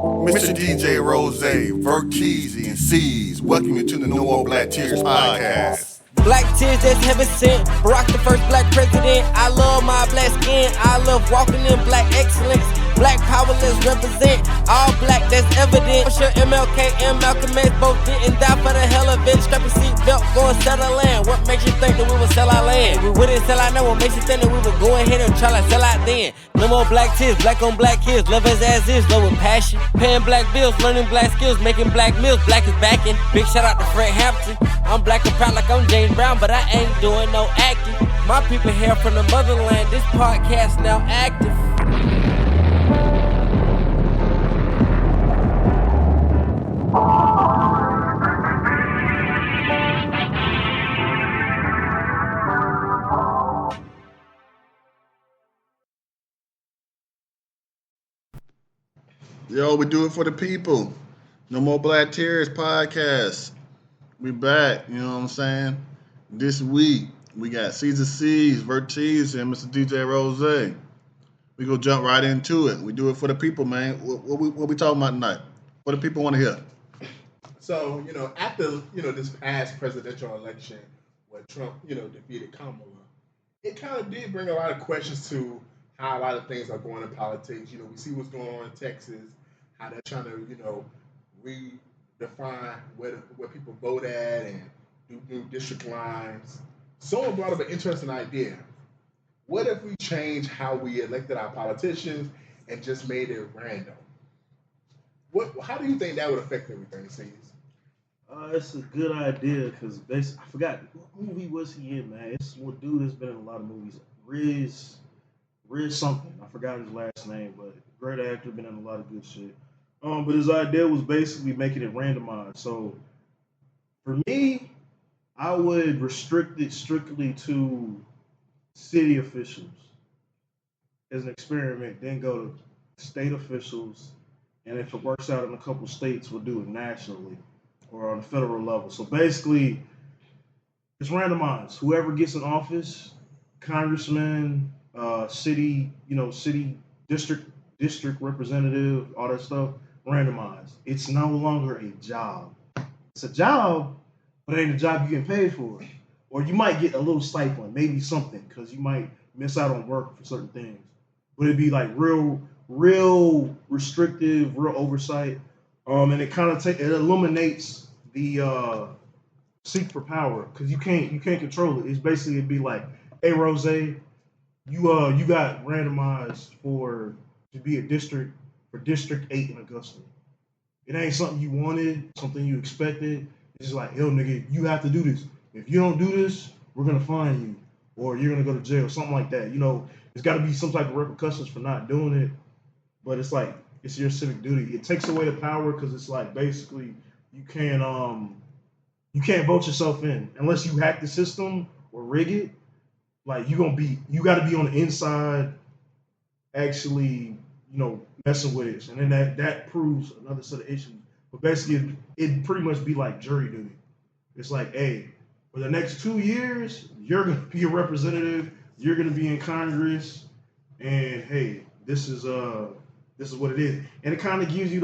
Mr. DJ Rose, Verteezy, and C's. Welcome you to the No More Black Tears podcast. Black tears that's heaven sent. Barack the first black president. I love my black skin. I love walking in black excellence. Black power, let's represent. All black, that's evident. I'm sure MLK and Malcolm X both didn't die for the hell of it. Strap your seatbelt, go and settle land. What makes you think that we would sell our land? We wouldn't sell our land. What makes you think that we would go ahead and try to sell out then? No more black tears, black on black kids. Love us as is, love with passion. Paying black bills, learning black skills, making black meals. Black is backing. Big shout out to Fred Hampton. I'm black and proud like I'm James Brown, but I ain't doing no acting. My people here from the motherland. This podcast now active. Yo, we do it for the people. No More Black Tears podcast. We back, you know what I'm saying? This week, we got Caesar C's, Verteezy, and Mr. DJ Rose. We go jump right into it. We do it for the people, man. What we talking about tonight? What do people want to hear? So, after, this past presidential election where Trump, defeated Kamala, it kind of did bring a lot of questions to how a lot of things are going in politics. We see what's going on in Texas, how they're trying to, redefine where people vote at and do new district lines. Someone brought up an interesting idea. What if we change how we elected our politicians and just made it random? How do you think that would affect everything, Steve? It's a good idea because I forgot what movie was he in, man. It's one dude that's been in a lot of movies. Riz something. I forgot his last name, but great actor, been in a lot of good shit. But his idea was basically making it randomized. So for me, I would restrict it strictly to city officials as an experiment, then go to state officials, and if it works out in a couple states, we'll do it nationally or on the federal level. So basically, it's randomized. Whoever gets in office, congressman, city district representative, all that stuff, randomized. It's no longer a job. It's a job, but it ain't a job you get paid for. Or you might get a little stipend, maybe something, because you might miss out on work for certain things. But it'd be like real restrictive, real oversight. And it kind of it eliminates the seek for power, because you can't control it. It's basically, it'd be like, hey Rose, you got randomized to be a district for District 8 in Augusta. It ain't something you wanted, something you expected. It's just like, yo nigga, you have to do this. If you don't do this, we're gonna fine you, or you're gonna go to jail, something like that. There's got to be some type of repercussions for not doing it. But it's like, it's your civic duty. It takes away the power because it's like, basically you can't vote yourself in unless you hack the system or rig it. Like you got to be on the inside, actually, messing with it, and then that proves another set of issues. But basically, it'd pretty much be like jury duty. It's like, hey, for the next 2 years, you're gonna be a representative, you're gonna be in Congress, and hey, this is what it is. And it kind of gives you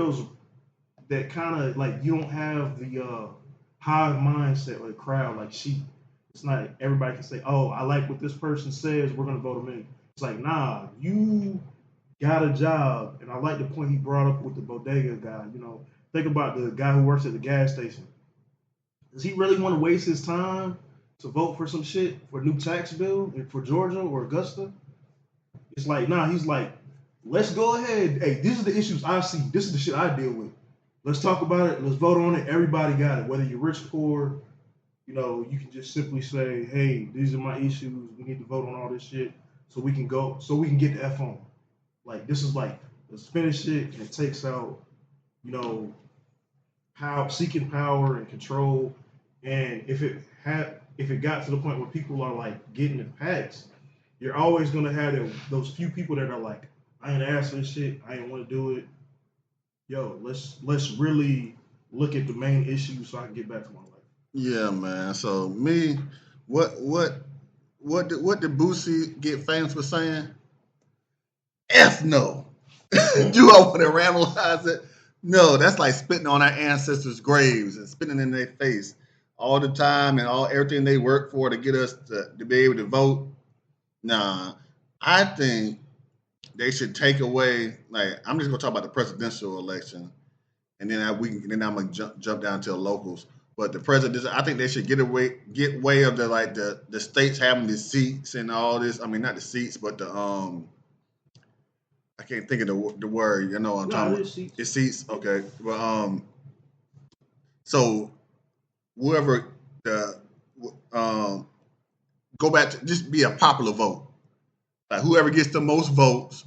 that kind of like, you don't have the hive mindset or the crowd like sheep. It's not everybody can say, oh, I like what this person says, we're gonna vote them in. It's like, nah, you got a job. And I like the point he brought up with the bodega guy. Think about the guy who works at the gas station. Does he really want to waste his time to vote for some shit for a new tax bill for Georgia or Augusta? It's like, nah, he's like, let's go ahead. Hey, these are the issues I see. This is the shit I deal with. Let's talk about it. Let's vote on it. Everybody got it. Whether you're rich, poor, you can just simply say, hey, these are my issues. We need to vote on all this shit so we can get the F on. Like, this is like, let's finish it, and it takes out, seeking power and control. And if it got to the point where people are like getting the packs, you're always gonna have those few people that are like, I ain't asked for this shit, I ain't want to do it. Yo, let's really look at the main issues so I can get back to my life. Yeah, man. So me, what did Boosie get famous for saying? F no. Do I want to ramblerize it? No, that's like spitting on our ancestors' graves and spitting in their face all the time and all everything they work for to get us to be able to vote. Nah, I think they should take away. Like, I'm just gonna talk about the presidential election, and then I'm gonna jump down to the locals. But the president, I think they should get way of the states having the seats and all this. I mean, not the seats, but I can't think of the word. You know what I'm No, talking it about? is seats. It's seats. Okay. Well, so whoever the um go back to just be a popular vote. Like whoever gets the most votes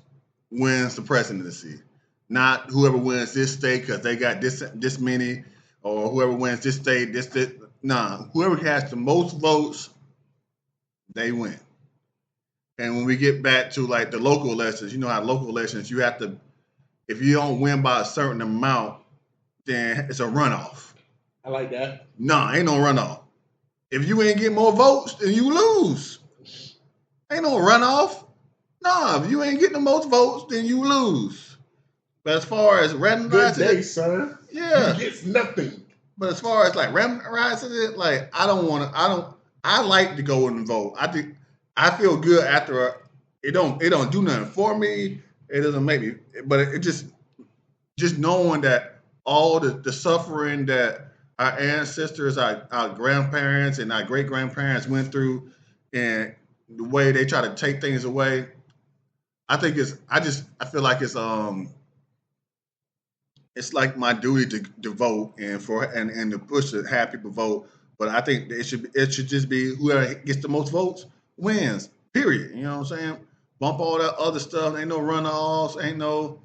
wins the presidency. Not whoever wins this state because they got this many, or whoever wins this state this. Nah, whoever has the most votes, they win. And when we get back to like the local elections, you know how local elections you have to, if you don't win by a certain amount, then it's a runoff. I like that. Nah, ain't no runoff. If you ain't get more votes, then you lose. Ain't no runoff. Nah, if you ain't getting the most votes, then you lose. But as far as Good randomizing day, it, son. yeah. You gets nothing. But as far as like randomizing it, like I like to go and vote. I feel good after it don't do nothing for me. It doesn't make me, but it just knowing that all the suffering that our ancestors, our grandparents, and our great grandparents went through, and the way they try to take things away, I think I feel like it's like my duty to vote and to push to have people vote. But I think it should just be whoever gets the most votes wins. Period. You know what I'm saying? Bump all that other stuff. Ain't no runoffs. Ain't no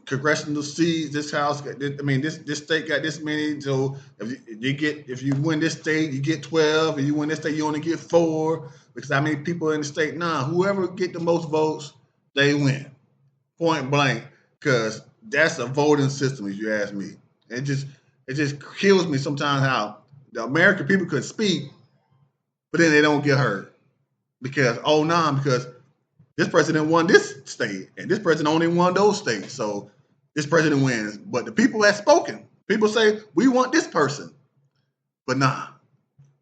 congressional seats. This house, this state got this many. So if you win this state, you get 12. If you win this state, you only get 4. Because how many people in the state? Nah, whoever get the most votes, they win. Point blank. Because that's a voting system, if you ask me. It just kills me sometimes how the American people could speak, but then they don't get heard because this president won this state and this president only won those states, so this president wins. But the people have spoken. People say we want this person, but nah.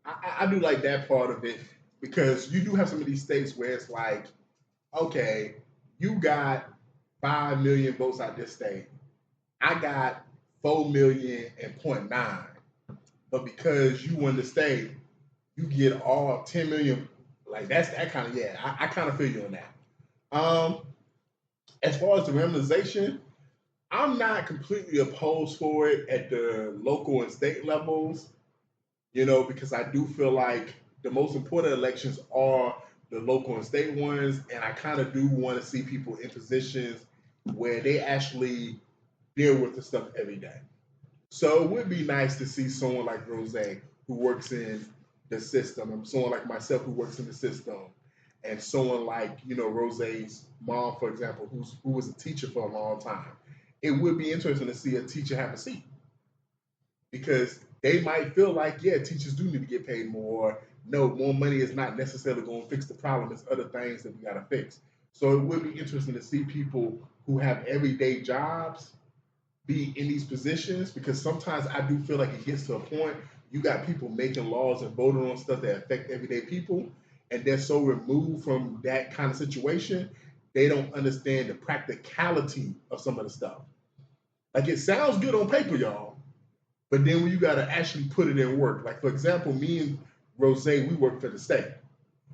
I do like that part of it because you do have some of these states where it's like, okay, you got 5 million votes out this state. I got 4 million and 0.9. But because you won the state, you get all 10 million. Like that's that kind of, yeah, I kind of feel you on that. As far as the randomization, I'm not completely opposed for it at the local and state levels, because I do feel like the most important elections are the local and state ones, and I kind of do want to see people in positions where they actually deal with the stuff every day. So it would be nice to see someone like Rose who works in the system, and someone like myself who works in the system, and someone like Rose's mom, for example, who was a teacher for a long time. It would be interesting to see a teacher have a seat because they might feel like, yeah, teachers do need to get paid more. No, more money is not necessarily going to fix the problem. It's other things that we got to fix. So it would be interesting to see people who have everyday jobs be in these positions because sometimes I do feel like it gets to a point you got people making laws and voting on stuff that affect everyday people, and they're so removed from that kind of situation, they don't understand the practicality of some of the stuff. Like it sounds good on paper, y'all, but then when you got to actually put it in work, like for example, me and Rose, we work for the state.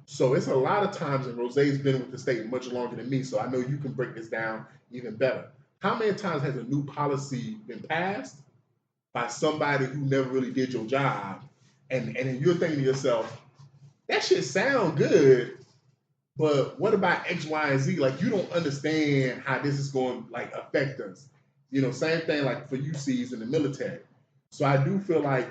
So it's a lot of times, and Rose's been with the state much longer than me, so I know you can break this down even better. How many times has a new policy been passed by somebody who never really did your job? And then you're thinking to yourself, that shit sound good, but what about X, Y, and Z? Like you don't understand how this is going to like affect us. Same thing like for UCs in the military. So I do feel like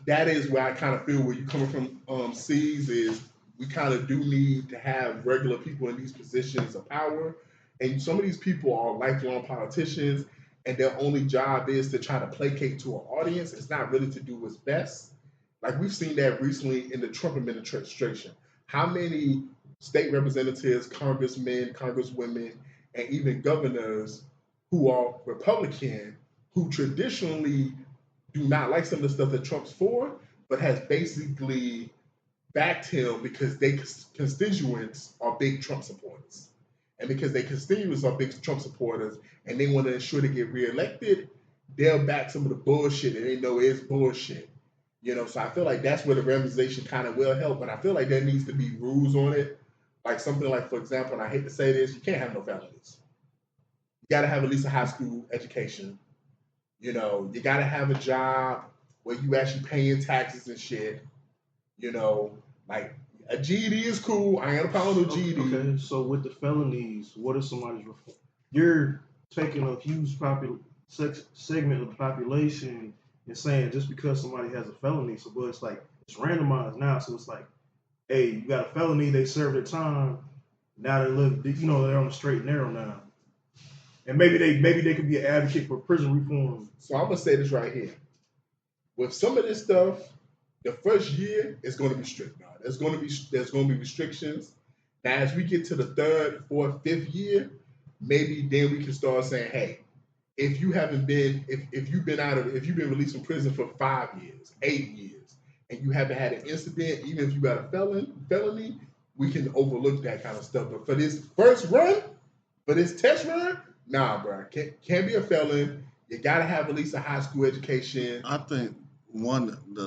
that is where I kind of feel where you coming from, C's, is we kind of do need to have regular people in these positions of power. And some of these people are lifelong politicians, and their only job is to try to placate to an audience. It's not really to do what's best. Like we've seen that recently in the Trump administration. How many state representatives, congressmen, congresswomen, and even governors who are Republican, who traditionally do not like some of the stuff that Trump's for, but has basically backed him because their constituents are big Trump supporters. And because their constituents are big Trump supporters and they want to ensure they get reelected, they'll back some of the bullshit and they know it's bullshit. So I feel like that's where the randomization kind of will help, but I feel like there needs to be rules on it. Like something like, for example, and I hate to say this, you can't have no felonies. You got to have at least a high school education. You got to have a job where you actually paying taxes and shit. Like a GED is cool. I ain't got a problem with GED. Okay, so with the felonies, what if somebody's reform? You're taking a huge segment of the population and saying just because somebody has a felony, but it's like it's randomized now. So it's like, hey, you got a felony, they serve their time. Now they live, they're on the straight and narrow now. And maybe they could be an advocate for prison reform. So I'm gonna say this right here. With some of this stuff, the first year is going to be strict. Now, there's going to be restrictions. Now, as we get to the third, fourth, fifth year, maybe then we can start saying, hey, if you've been released from prison for 5 years, 8 years, and you haven't had an incident, even if you got a felony, we can overlook that kind of stuff. But for this first run, for this test run, nah, bro, can't be a felon. You got to have at least a high school education. I think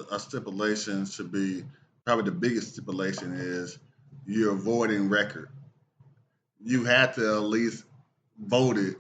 a stipulation should be, probably the biggest stipulation is you're avoiding record. You have to at least voted,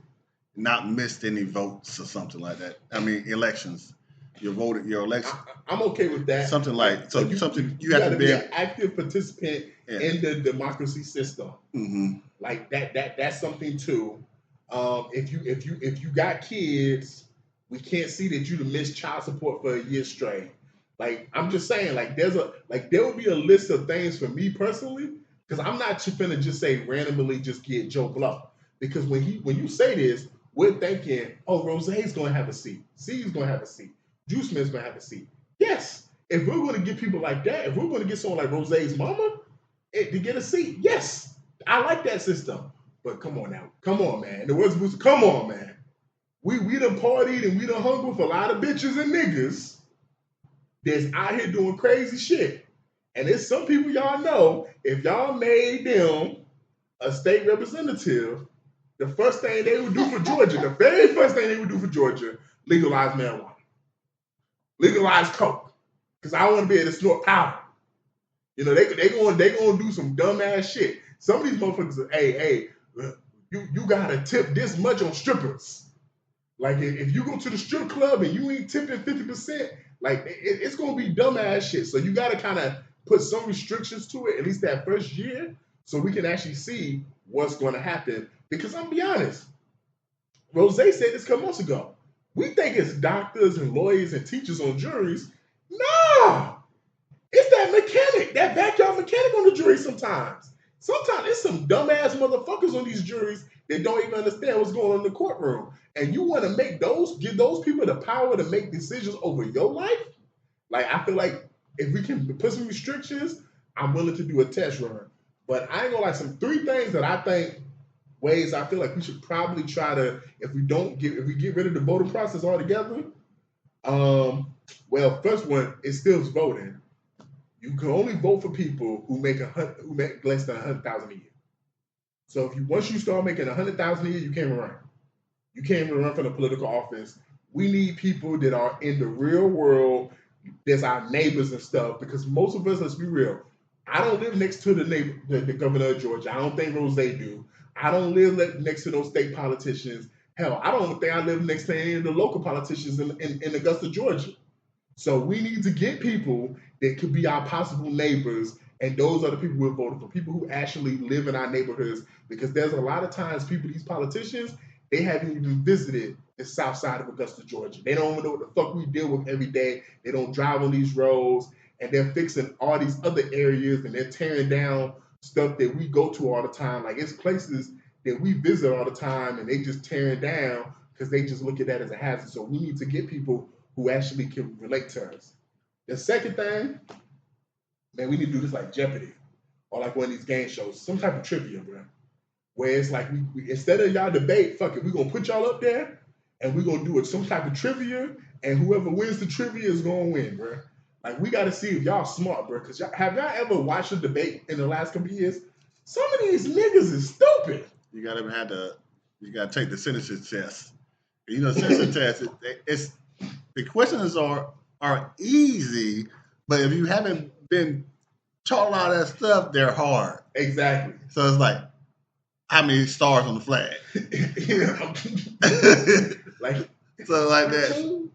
not missed any votes or something like that. I mean, elections. You voted your election. I'm okay with that. Something like so. You have to be an active participant in the democracy system. Mm-hmm. Like that's something too. If you got kids, we can't see that you'd have missed child support for a year straight. Like I'm just saying, there will be a list of things for me personally, because I'm not finna just say randomly just get Joe Blow. Because when you say this, we're thinking, oh, Rose's gonna have a seat, C's gonna have a seat, Juice Man's gonna have a seat. Yes, if we're gonna get people like that, if we're gonna get someone like Rose's mama to get a seat, yes, I like that system. But come on, man. In the words of Booster, come on, man. We done partied and we done hung with a lot of bitches and niggas that's out here doing crazy shit. And there's some people y'all know, if y'all made them a state representative, the first thing they would do for Georgia, the very first thing they would do for Georgia, legalize marijuana. Legalize coke. Because I want to be able to snort powder. They gonna do some dumbass shit. Some of these motherfuckers are, hey, you gotta tip this much on strippers. Like if you go to the strip club and you ain't tipping 50%, like it's gonna be dumbass shit. So you gotta kind of put some restrictions to it, at least that first year, so we can actually see what's gonna happen. Because I'm gonna be honest, Rose said this a couple months ago. We think it's doctors and lawyers and teachers on juries. No, it's that mechanic, that backyard mechanic on the jury sometimes. Sometimes it's some dumbass motherfuckers on these juries that don't even understand what's going on in the courtroom. And you want to give those people the power to make decisions over your life? Like, I feel like if we can put some restrictions, I'm willing to do a test run. But I ain't gonna lie, some 3 things that I think ways I feel like we should probably try to, if we get rid of the voting process altogether, well, first one, it still is voting. You can only vote for people who make less than $100,000 a year. So once you start making $100,000 a year, you can't even run. You can't even run for the political office. We need people that are in the real world. There's our neighbors and stuff. Because most of us, let's be real, I don't live next to the governor of Georgia. I don't think Rose do. I don't live next to those state politicians. Hell, I don't think I live next to any of the local politicians in Augusta, Georgia. So we need to get people that could be our possible neighbors, and those are the people we're voting for, people who actually live in our neighborhoods, because there's a lot of times these politicians, they haven't even visited the south side of Augusta, Georgia. They don't even know what the fuck we deal with every day. They don't drive on these roads, and they're fixing all these other areas, and they're tearing down stuff that we go to all the time. Like, it's places that we visit all the time, and they just tearing down because they just look at that as a hazard. So we need to get people who actually can relate to us. The second thing, man, we need to do this like Jeopardy or like one of these game shows, some type of trivia, bro. where it's like we instead of y'all debate, fuck it, we're gonna put y'all up there and we're gonna do some type of trivia, and whoever wins the trivia is gonna win, bro. Like we gotta see if y'all smart, bro. Cause have y'all ever watched a debate in the last couple of years? Some of these niggas is stupid. You gotta take the citizenship test. You know, citizenship test. It's the questions are easy, but if you haven't been taught a lot of that stuff, they're hard. Exactly. So it's like, how many stars on the flag? Like so like that.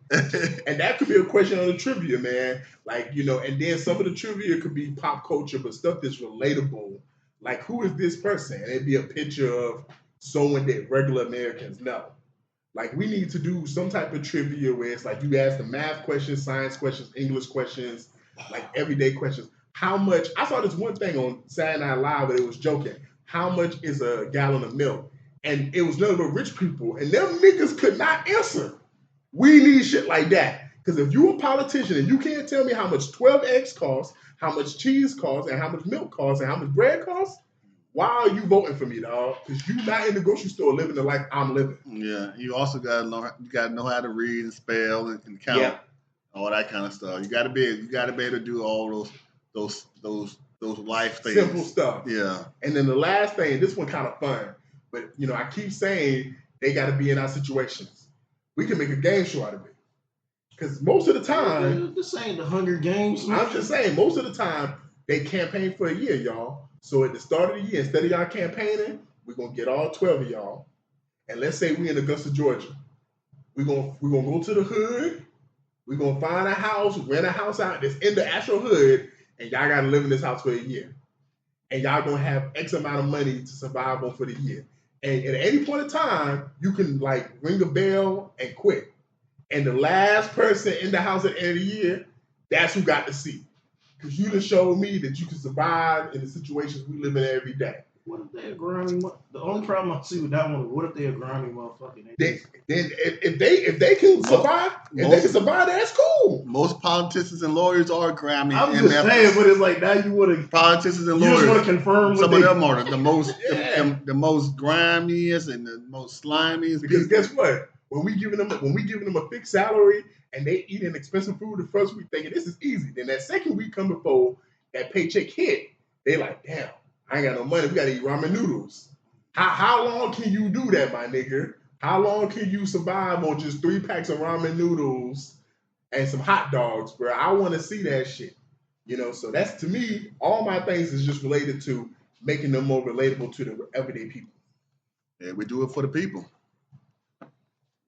And that could be a question on the trivia, man. Like, you know, and then some of the trivia could be pop culture, but stuff that's relatable. Like, who is this person? And it'd be a picture of someone that regular Americans know. Like, we need to do some type of trivia where it's like you ask the math questions, science questions, English questions, like everyday questions. How much? I saw this one thing on Saturday Night Live, but it was joking. How much is a gallon of milk? And it was none but rich people, and them niggas could not answer. We need shit like that. Because if you a politician and you can't tell me how much 12 eggs cost, how much cheese costs, and how much milk costs, and how much bread costs, why are you voting for me, dog? Because you not in the grocery store living the life I'm living. Yeah, you also gotta know how to read and spell and count, all that kind of stuff. You gotta be able to do all those life things. Simple stuff. Yeah. And then the last thing, this one kind of fun, but you know, I keep saying they got to be in our situations. We can make a game show out of it. Because most of the time, this ain't the Hunger Games. Man. I'm just saying, most of the time they campaign for a year, y'all. So at the start of the year, instead of y'all campaigning, we're gonna get all 12 of y'all, and let's say we in Augusta, Georgia. We're gonna go to the hood. We're gonna find a house, rent a house out that's in the actual hood, and y'all gotta live in this house for a year. And y'all gonna have X amount of money to survive on for the year. And at any point in time, you can like ring a bell and quit. And the last person in the house at the end of the year, that's who got the seat. Because you just showed me that you can survive in the situations we live in every day. What if they a grimy? The only problem I see with that one is what if they a grimy motherfucking? If they can survive, that's cool. Most politicians and lawyers are grimy. I'm just saying, but it's like now you want to politicians and lawyers. You just want to confirm some of them are the most the most grimiest and the most slimiest. Because guess what? When we giving them a fixed salary and they eating expensive food the first week, thinking this is easy. Then that second week come before that paycheck hit, they like, damn, I ain't got no money. We gotta eat ramen noodles. How long can you do that, my nigga? How long can you survive on just 3 packs of ramen noodles and some hot dogs, bro? I want to see that shit. You know, so that's, to me, all my things is just related to making them more relatable to the everyday people. Yeah, we do it for the people.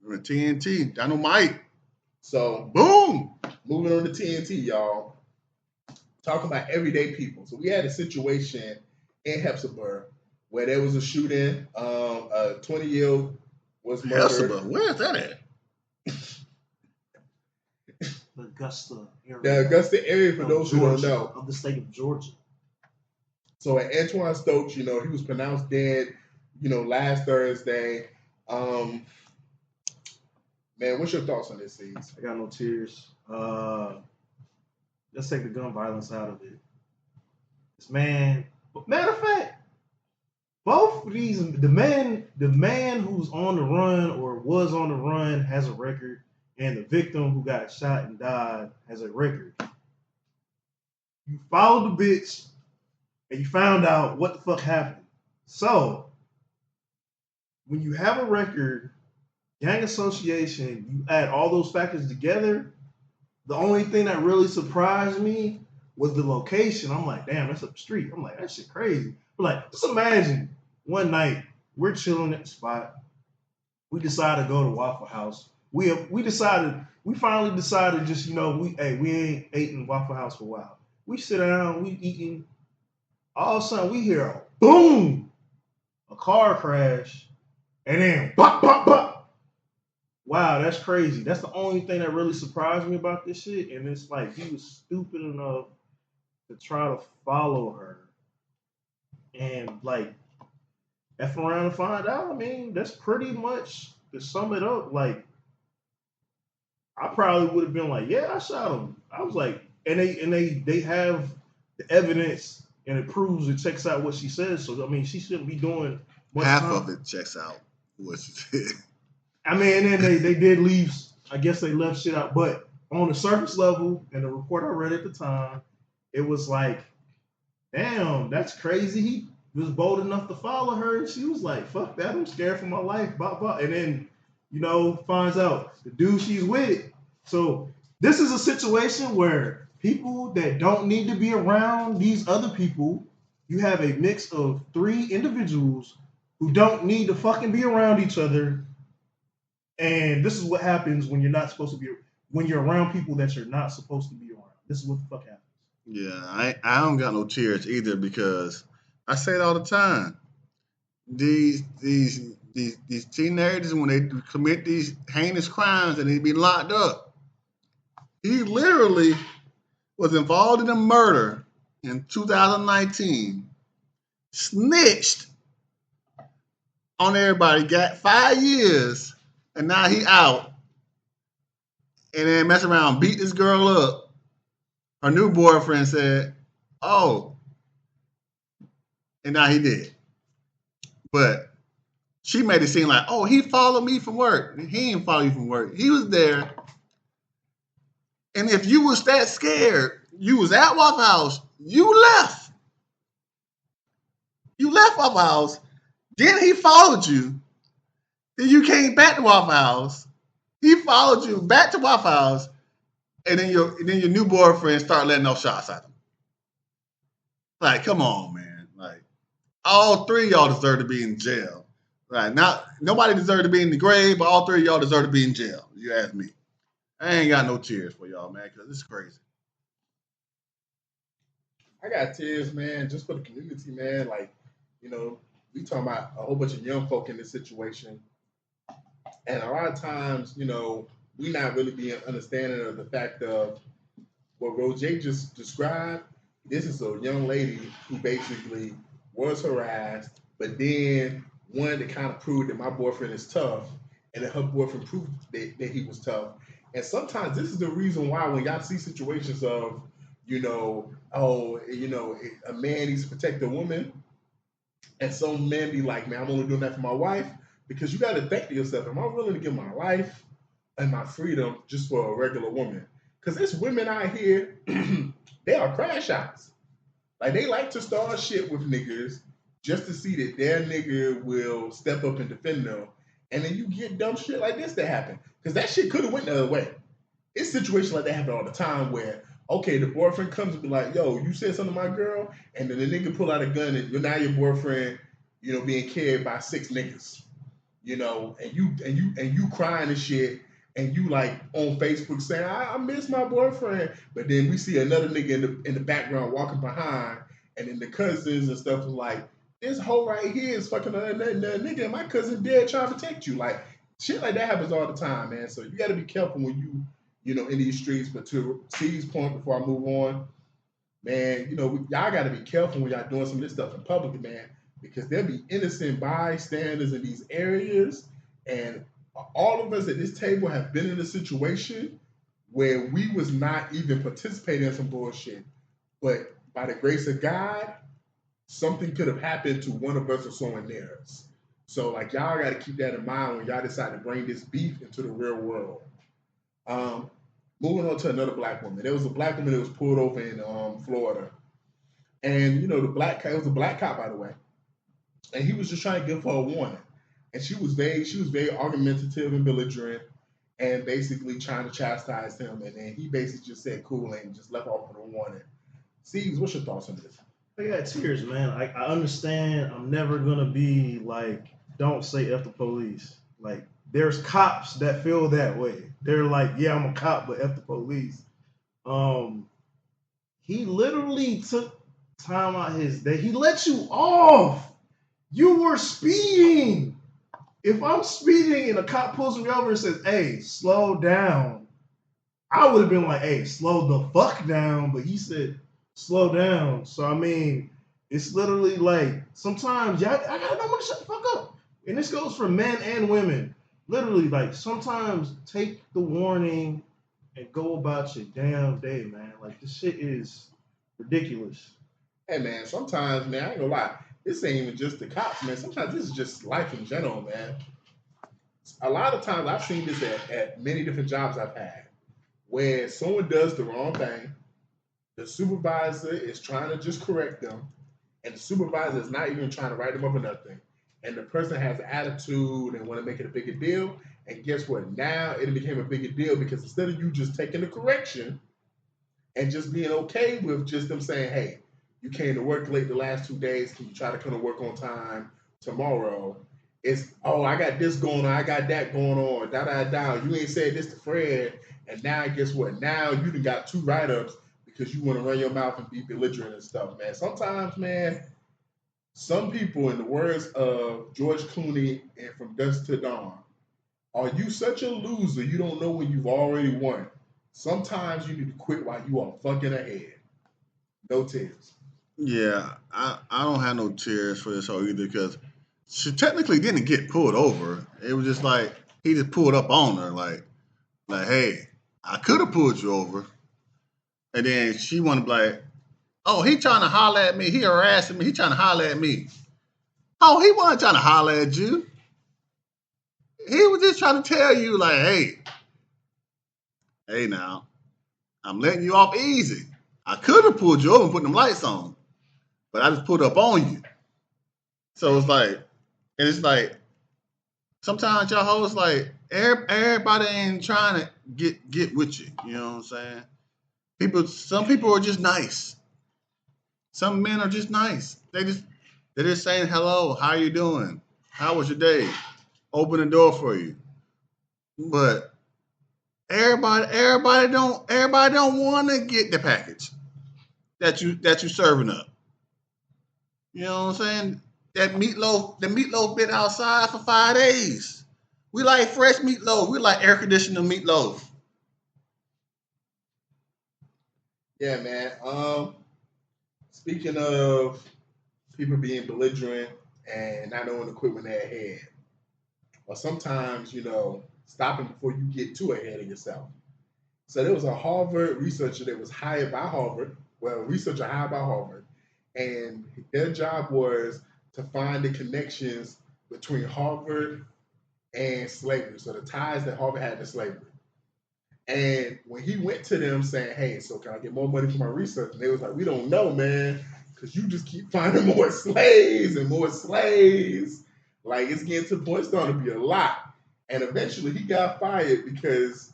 We're TNT, Dynamite. So, boom! Moving on to TNT, y'all. Talking about everyday people. So we had a situation in Hepzibah where there was a shooting. A 20-year-old was murdered. Hepzibah, where is that at? The Augusta area. The Augusta area, for those who don't know. Of the state of Georgia. So Antoine Stokes, you know, he was pronounced dead, you know, last Thursday. Man, what's your thoughts on this, C's? I got no tears. Let's take the gun violence out of it. This man, matter of fact, both of these, the man who's on the run or was on the run has a record, and the victim who got shot and died has a record. You followed the bitch, and you found out what the fuck happened. So, when you have a record, gang association, you add all those factors together, the only thing that really surprised me was the location. I'm like, damn, that's up the street. I'm like, that shit crazy. But like, just imagine one night we're chilling at the spot. We decide to go to Waffle House. We finally decided just, you know, we ain't eating Waffle House for a while. We sit down, we eating. All of a sudden we hear a boom, a car crash, and then bop, bop, bop. Wow, that's crazy. That's the only thing that really surprised me about this shit. And it's like he was stupid enough to try to follow her. And like, F around and find out. I mean, that's pretty much, to sum it up, like, I probably would have been like, yeah, I shot him. I was like, and they have the evidence and it proves, it checks out what she says. So I mean, she shouldn't be doing much Half time. of it checks out. What she said. I mean, and then they did leave. I guess they left shit out, but on the surface level, and the report I read at the time, it was like, damn, that's crazy. He was bold enough to follow her. She was like, fuck that, I'm scared for my life. Blah, blah. And then, finds out the dude she's with. So this is a situation where people that don't need to be around these other people, you have a mix of 3 individuals who don't need to fucking be around each other. And this is what happens when you're not supposed to be, when you're around people that you're not supposed to be around. This is what the fuck happens. Yeah, I don't got no tears either because I say it all the time. These teenagers, when they commit these heinous crimes and they be locked up, he literally was involved in a murder in 2019, snitched on everybody, got 5 years, and now he out, and then mess around, beat this girl up. Her new boyfriend said, "Oh," and now he did. But she made it seem like, "Oh, he followed me from work." He didn't follow you from work. He was there. And if you was that scared, you was at Waffle House, you left. You left Waffle House. Then he followed you. Then you came back to Waffle House. He followed you back to Waffle House. And then your new boyfriend start letting off shots at him. Like, come on, man. Like, all 3 of y'all deserve to be in jail. Like, nobody deserves to be in the grave, but all 3 of y'all deserve to be in jail. You ask me. I ain't got no tears for y'all, man, because it's crazy. I got tears, man, just for the community, man. Like, we talking about a whole bunch of young folk in this situation. And a lot of times, we not really being understanding of the fact of what Roger just described. This is a young lady who basically was harassed, but then wanted to kind of prove that my boyfriend is tough, and that her boyfriend proved that he was tough. And sometimes this is the reason why when y'all see situations of, a man needs to protect a woman, and some men be like, man, I'm only doing that for my wife, because you got to think to yourself, am I willing to give my life and my freedom just for a regular woman? Because there's women out here, they are crash outs. Like, they like to start shit with niggas just to see that their nigga will step up and defend them. And then you get dumb shit like this that happen. Because that shit could have went the other way. It's situations like that happen all the time where, okay, the boyfriend comes and be like, yo, you said something to my girl, and then the nigga pull out a gun and now your boyfriend, being carried by 6 niggas. And you crying and shit, and you like on Facebook saying, I miss my boyfriend. But then we see another nigga in the background walking behind, and then the cousins and stuff was like, this hoe right here is fucking another nigga, and my cousin dead trying to protect you. Like, shit like that happens all the time, man. So you got to be careful when you in these streets. But to C's point, before I move on, man, y'all got to be careful when y'all doing some of this stuff in public, man, because there'll be innocent bystanders in these areas, and all of us at this table have been in a situation where we was not even participating in some bullshit, but by the grace of God, something could have happened to one of us or someone near us. So, like, y'all got to keep that in mind when y'all decide to bring this beef into the real world. Moving on to another black woman. There was a black woman that was pulled over in Florida. And, it was a black cop, by the way. And he was just trying to give her a warning. And she was very argumentative and belligerent and basically trying to chastise him. And then he basically just said cool and just left off with a warning. Steves, what's your thoughts on this? I got tears, man. I understand. I'm never going to be like, don't say F the police. Like, there's cops that feel that way. They're like, yeah, I'm a cop, but F the police. He literally took time out his day. He let you off. You were speeding. If I'm speeding and a cop pulls me over and says, hey, slow down, I would have been like, hey, slow the fuck down. But he said, slow down. So, I mean, it's literally like, sometimes I gotta know when to shut the fuck up. And this goes for men and women. Literally, like, sometimes take the warning and go about your damn day, man. Like, this shit is ridiculous. Hey, man, sometimes, man, I ain't gonna lie. this ain't even just the cops, man. Sometimes this is just life in general, man. A lot of times I've seen this at many different jobs I've had, where someone does the wrong thing, the supervisor is trying to just correct them, and the supervisor is not even trying to write them up or nothing. And the person has an attitude and want to make it a bigger deal. And guess what? Now it became a bigger deal because instead of you just taking the correction and just being okay with just them saying, hey, you came to work late the last 2 days, can you try to come to work on time tomorrow? It's, oh, I got this going on, I got that going on, da. You ain't said this to Fred, and now guess what? Now you done got 2 write-ups because you want to run your mouth and be belligerent and stuff, man. Sometimes, man, some people, in the words of George Clooney and From Dusk to Dawn, are you such a loser you don't know when you've already won? Sometimes you need to quit while you are fucking ahead. No tears. Yeah, I don't have no tears for this whole either because she technically didn't get pulled over. It was just like he just pulled up on her, like hey, I could have pulled you over, and then she wanted to be like, oh, he trying to holler at me, he harassing me, he trying to holler at me. Oh, he wasn't trying to holler at you. He was just trying to tell you, like, hey now, I'm letting you off easy. I could have pulled you over and put them lights on, but I just put up on you. So it's like, sometimes y'all hoes like everybody ain't trying to get with you. You know what I'm saying? Some people are just nice. Some men are just nice. They're just saying hello. How you doing? How was your day? Open the door for you. But everybody don't want to get the package that you serving up. You know what I'm saying? The meatloaf been outside for 5 days. We like fresh meatloaf. We like air conditioned meatloaf. Yeah, man. Speaking of people being belligerent and not knowing to quit when they're ahead, or sometimes, stopping before you get too ahead of yourself. So there was a Harvard researcher that was hired by Harvard, and their job was to find the connections between Harvard and slavery, so the ties that Harvard had to slavery. And when he went to them saying, hey, so can I get more money for my research? And they was like, we don't know, man, because you just keep finding more slaves and more slaves. Like, it's getting to the point, it's starting to be a lot. And eventually he got fired because,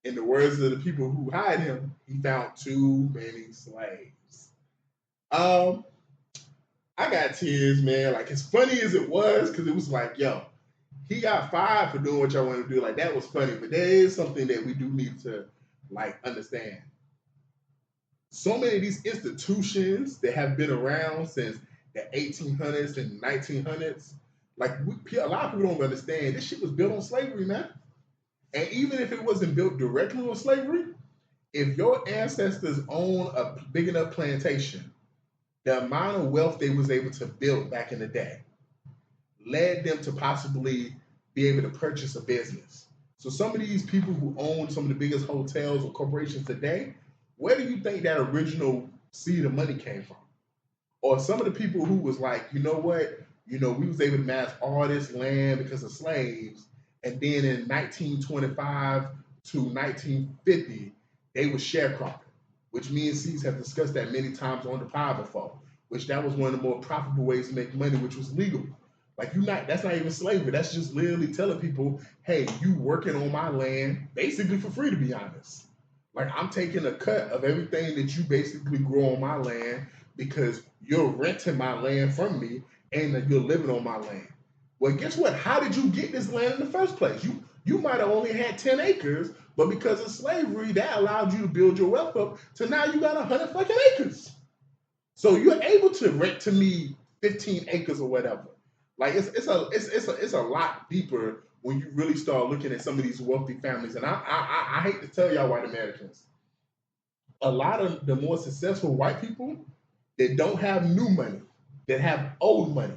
in the words of the people who hired him, he found too many slaves. I got tears, man. Like, as funny as it was, because it was like, yo, he got fired for doing what y'all want to do. Like, that was funny. But there is something that we do need to, understand. So many of these institutions that have been around since the 1800s and 1900s, a lot of people don't understand, this shit was built on slavery, man. And even if it wasn't built directly on slavery, if your ancestors own a big enough plantation, the amount of wealth they was able to build back in the day led them to possibly be able to purchase a business. So some of these people who own some of the biggest hotels or corporations today, where do you think that original seed of money came from? Or some of the people who was like, you know what, we was able to amass all this land because of slaves, and then in 1925 to 1950, they were sharecropping, which me and C's have discussed that many times on the pod before, which that was one of the more profitable ways to make money, which was legal. That's not even slavery. That's just literally telling people, hey, you working on my land basically for free, to be honest. I'm taking a cut of everything that you basically grow on my land because you're renting my land from me and that you're living on my land. Well, guess what? How did you get this land in the first place? You might have only had 10 acres, but because of slavery, that allowed you to build your wealth up to now you got 100 fucking acres. So you're able to rent to me 15 acres or whatever. It's a lot deeper when you really start looking at some of these wealthy families. And I hate to tell y'all white Americans, a lot of the more successful white people that don't have new money, that have old money.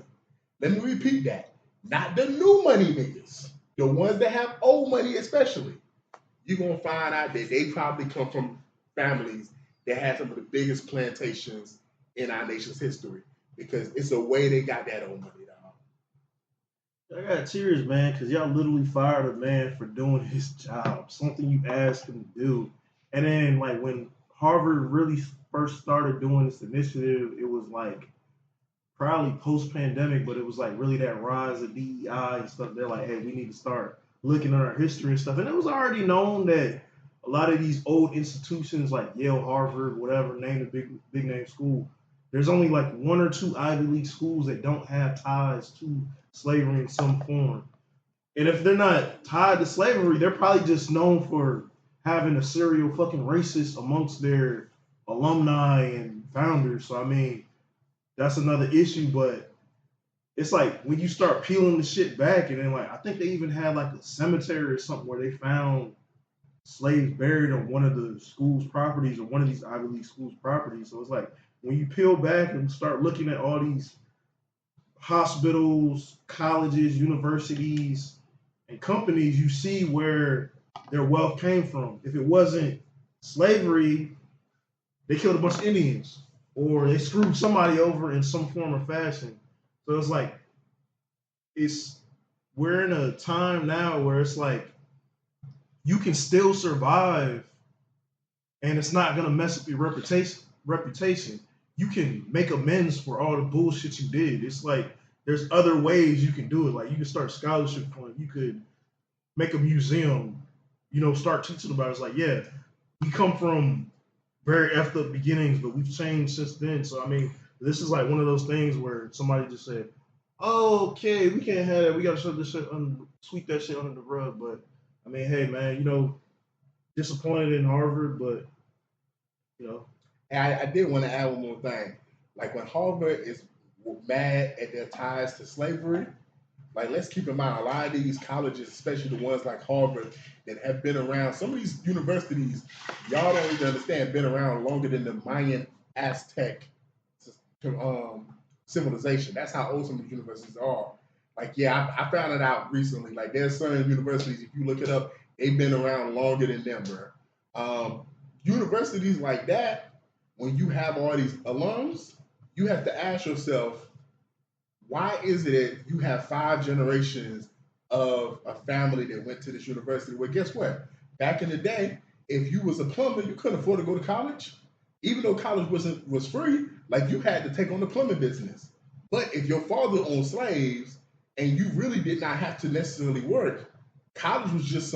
Let me repeat that. Not the new money niggas. The ones that have old money especially. You're going to find out that they probably come from families that had some of the biggest plantations in our nation's history. because it's a way they got that old money, dog. I got tears, man, because y'all literally fired a man for doing his job, something you asked him to do. And then, like, when Harvard really first started doing this initiative, it was like probably post-pandemic, but it was like really that rise of DEI and stuff. They're like, hey, we need to start looking at our history and stuff. And it was already known that a lot of these old institutions like Yale, Harvard, whatever, name the big name school, there's only like one or two Ivy League schools that don't have ties to slavery in some form. And if they're not tied to slavery, they're probably just known for having a serial fucking racist amongst their alumni and founders. So I mean, that's another issue, but it's like when you start peeling the shit back, and then like I think they even had like a cemetery or something where they found slaves buried on one of the school's properties or one of these Ivy League schools' properties. So it's like when you peel back and start looking at all these hospitals, colleges, universities, and companies, you see where their wealth came from. If it wasn't slavery, they killed a bunch of Indians or they screwed somebody over in some form or fashion. So it's like we're in a time now where it's like you can still survive and it's not gonna mess up your reputation. You can make amends for all the bullshit you did. It's like there's other ways you can do it. Like you can start a scholarship fund, you could make a museum, start teaching about it. It's like, yeah, we come from very effed up beginnings, but we've changed since then. So I mean, this is like one of those things where somebody just said, "Oh, okay, we can't have that. We gotta shut this shit, sweep that shit under the rug." But I mean, hey, man, disappointed in Harvard, but And I did want to add one more thing. Like when Harvard is mad at their ties to slavery, like let's keep in mind a lot of these colleges, especially the ones like Harvard that have been around. Some of these universities, y'all don't even understand, been around longer than the Mayan Aztec civilization. That's how old some of these universities are. Like, yeah, I found it out recently. Like, there's certain universities, if you look it up, they've been around longer than them, bro. Universities like that, when you have all these alums, you have to ask yourself, why is it you have 5 generations of a family that went to this university? Well, guess what? Back in the day, if you was a plumber, you couldn't afford to go to college. Even though college was free, like you had to take on the plumbing business. But if your father owned slaves and you really did not have to necessarily work, college was just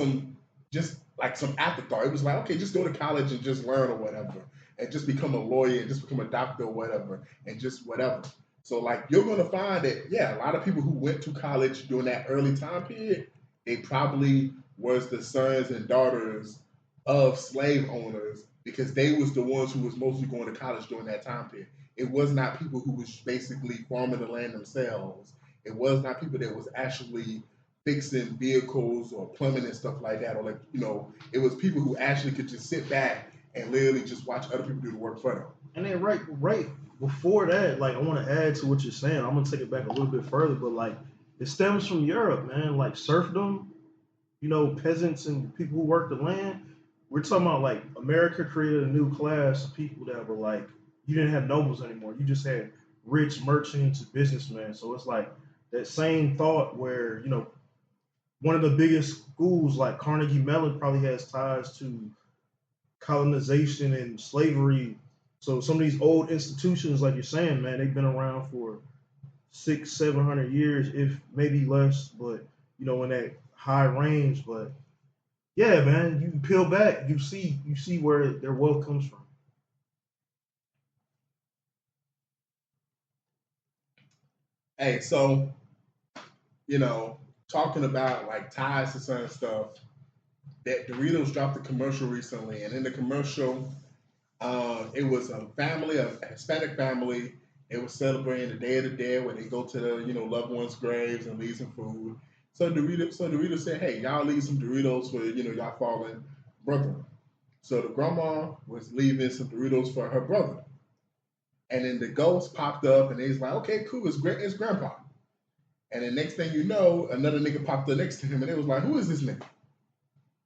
like some afterthought. It was like, okay, just go to college and just learn or whatever, and just become a lawyer and just become a doctor or whatever, and just whatever. So like you're gonna find that, yeah, a lot of people who went to college during that early time period, they probably was the sons and daughters of slave owners because they was the ones who was mostly going to college during that time period. It was not people who was basically farming the land themselves. It was not people that was actually fixing vehicles or plumbing and stuff like that. Or like, it was people who actually could just sit back and literally just watch other people do the work for them. And then right before that, like I want to add to what you're saying. I'm gonna take it back a little bit further, but like it stems from Europe, man. Like serfdom, peasants and people who work the land. We're talking about like America created a new class of people that were like, you didn't have nobles anymore. You just had rich merchants and businessmen. So it's like that same thought where, one of the biggest schools like Carnegie Mellon probably has ties to colonization and slavery. So some of these old institutions, like you're saying, man, they've been around for 600-700 years, if maybe less, but in that high range. But yeah, man, you peel back, you see where their wealth comes from. Hey, so talking about like ties to certain stuff, that Doritos dropped a commercial recently, and in the commercial, it was a Hispanic family. They were celebrating the Day of the Dead, where they go to the loved ones' graves and leave some food. So Doritos said, "Hey, y'all leave some Doritos for y'all fallen brother." So the grandma was leaving some Doritos for her brother, and then the ghost popped up, and he's like, "Okay, cool, it's grandpa." And then next thing you know, another nigga popped up next to him, and it was like, "Who is this nigga?"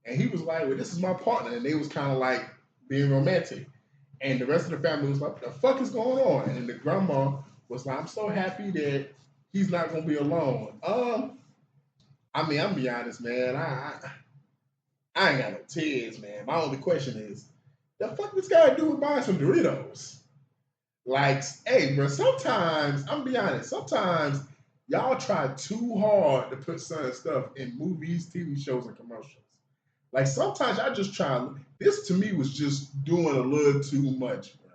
And he was like, "Well, this is my partner," and they was kind of like being romantic. And the rest of the family was like, "What the fuck is going on?" And then the grandma was like, I'm so happy that he's not gonna be alone. I mean, I'm be honest, man. I ain't got no tears, man. My only question is, the fuck this guy do with buying some Doritos? Like, hey, bro, sometimes, I'm be honest, sometimes y'all try too hard to put certain stuff in movies, TV shows, and commercials. Like, sometimes I just try, this to me was just doing a little too much, bro.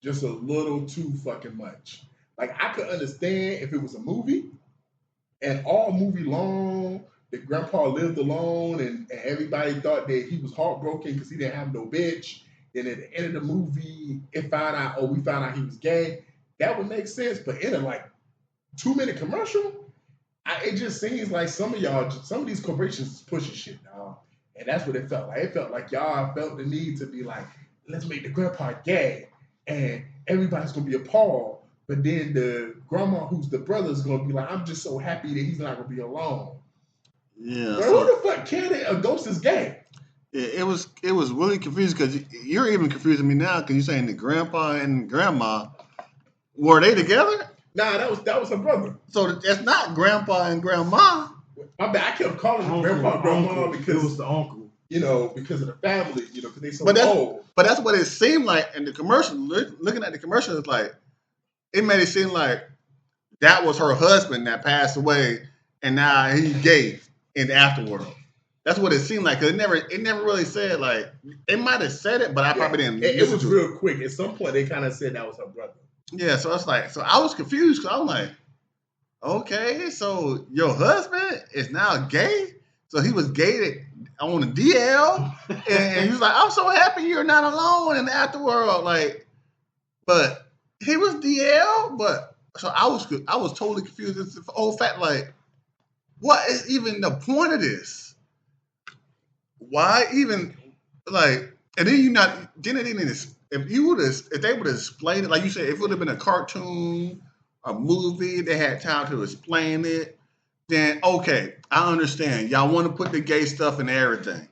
Just a little too fucking much. Like, I could understand if it was a movie, and all movie long, the grandpa lived alone, and everybody thought that he was heartbroken because he didn't have no bitch. Then at the end of the movie, we found out he was gay. That would make sense. But in a like 2-minute commercial, it just seems like some of these corporations is pushing shit, dog. And that's what it felt like. It felt like y'all felt the need to be like, let's make the grandpa gay, and everybody's gonna be appalled. But then the grandma, who's the brother, is gonna be like, I'm just so happy that he's not gonna be alone. Yeah. Bro, who the fuck cared that a ghost is gay? It was really confusing because you're even confusing me now because you're saying the grandpa and grandma, were they together? Nah, that was her brother. So that's not grandpa and grandma. I bet I kept calling him grandpa, grandma because it was the uncle. You know, because of the family. You know, because they so old. But that's what it seemed like in the commercial. Looking at the commercial, it's like it made it seem like that was her husband that passed away, and now he's gay in the afterworld. That's what it seemed like. Cause it never really said like it might have said it, but I probably didn't. It was real quick. At some point, they kind of said that was her brother. Yeah, so it's like, so I was confused because I'm like, okay, so your husband is now gay, so he was gay on the DL, and he was like, I'm so happy you're not alone in the afterworld, like, but he was DL, but so I was totally confused. It's the whole fact, like, what is even the point of this? Why even like? And then if they would have explained it, like you said, if it would have been a cartoon, a movie, they had time to explain it, then okay, I understand. Y'all want to put the gay stuff in everything.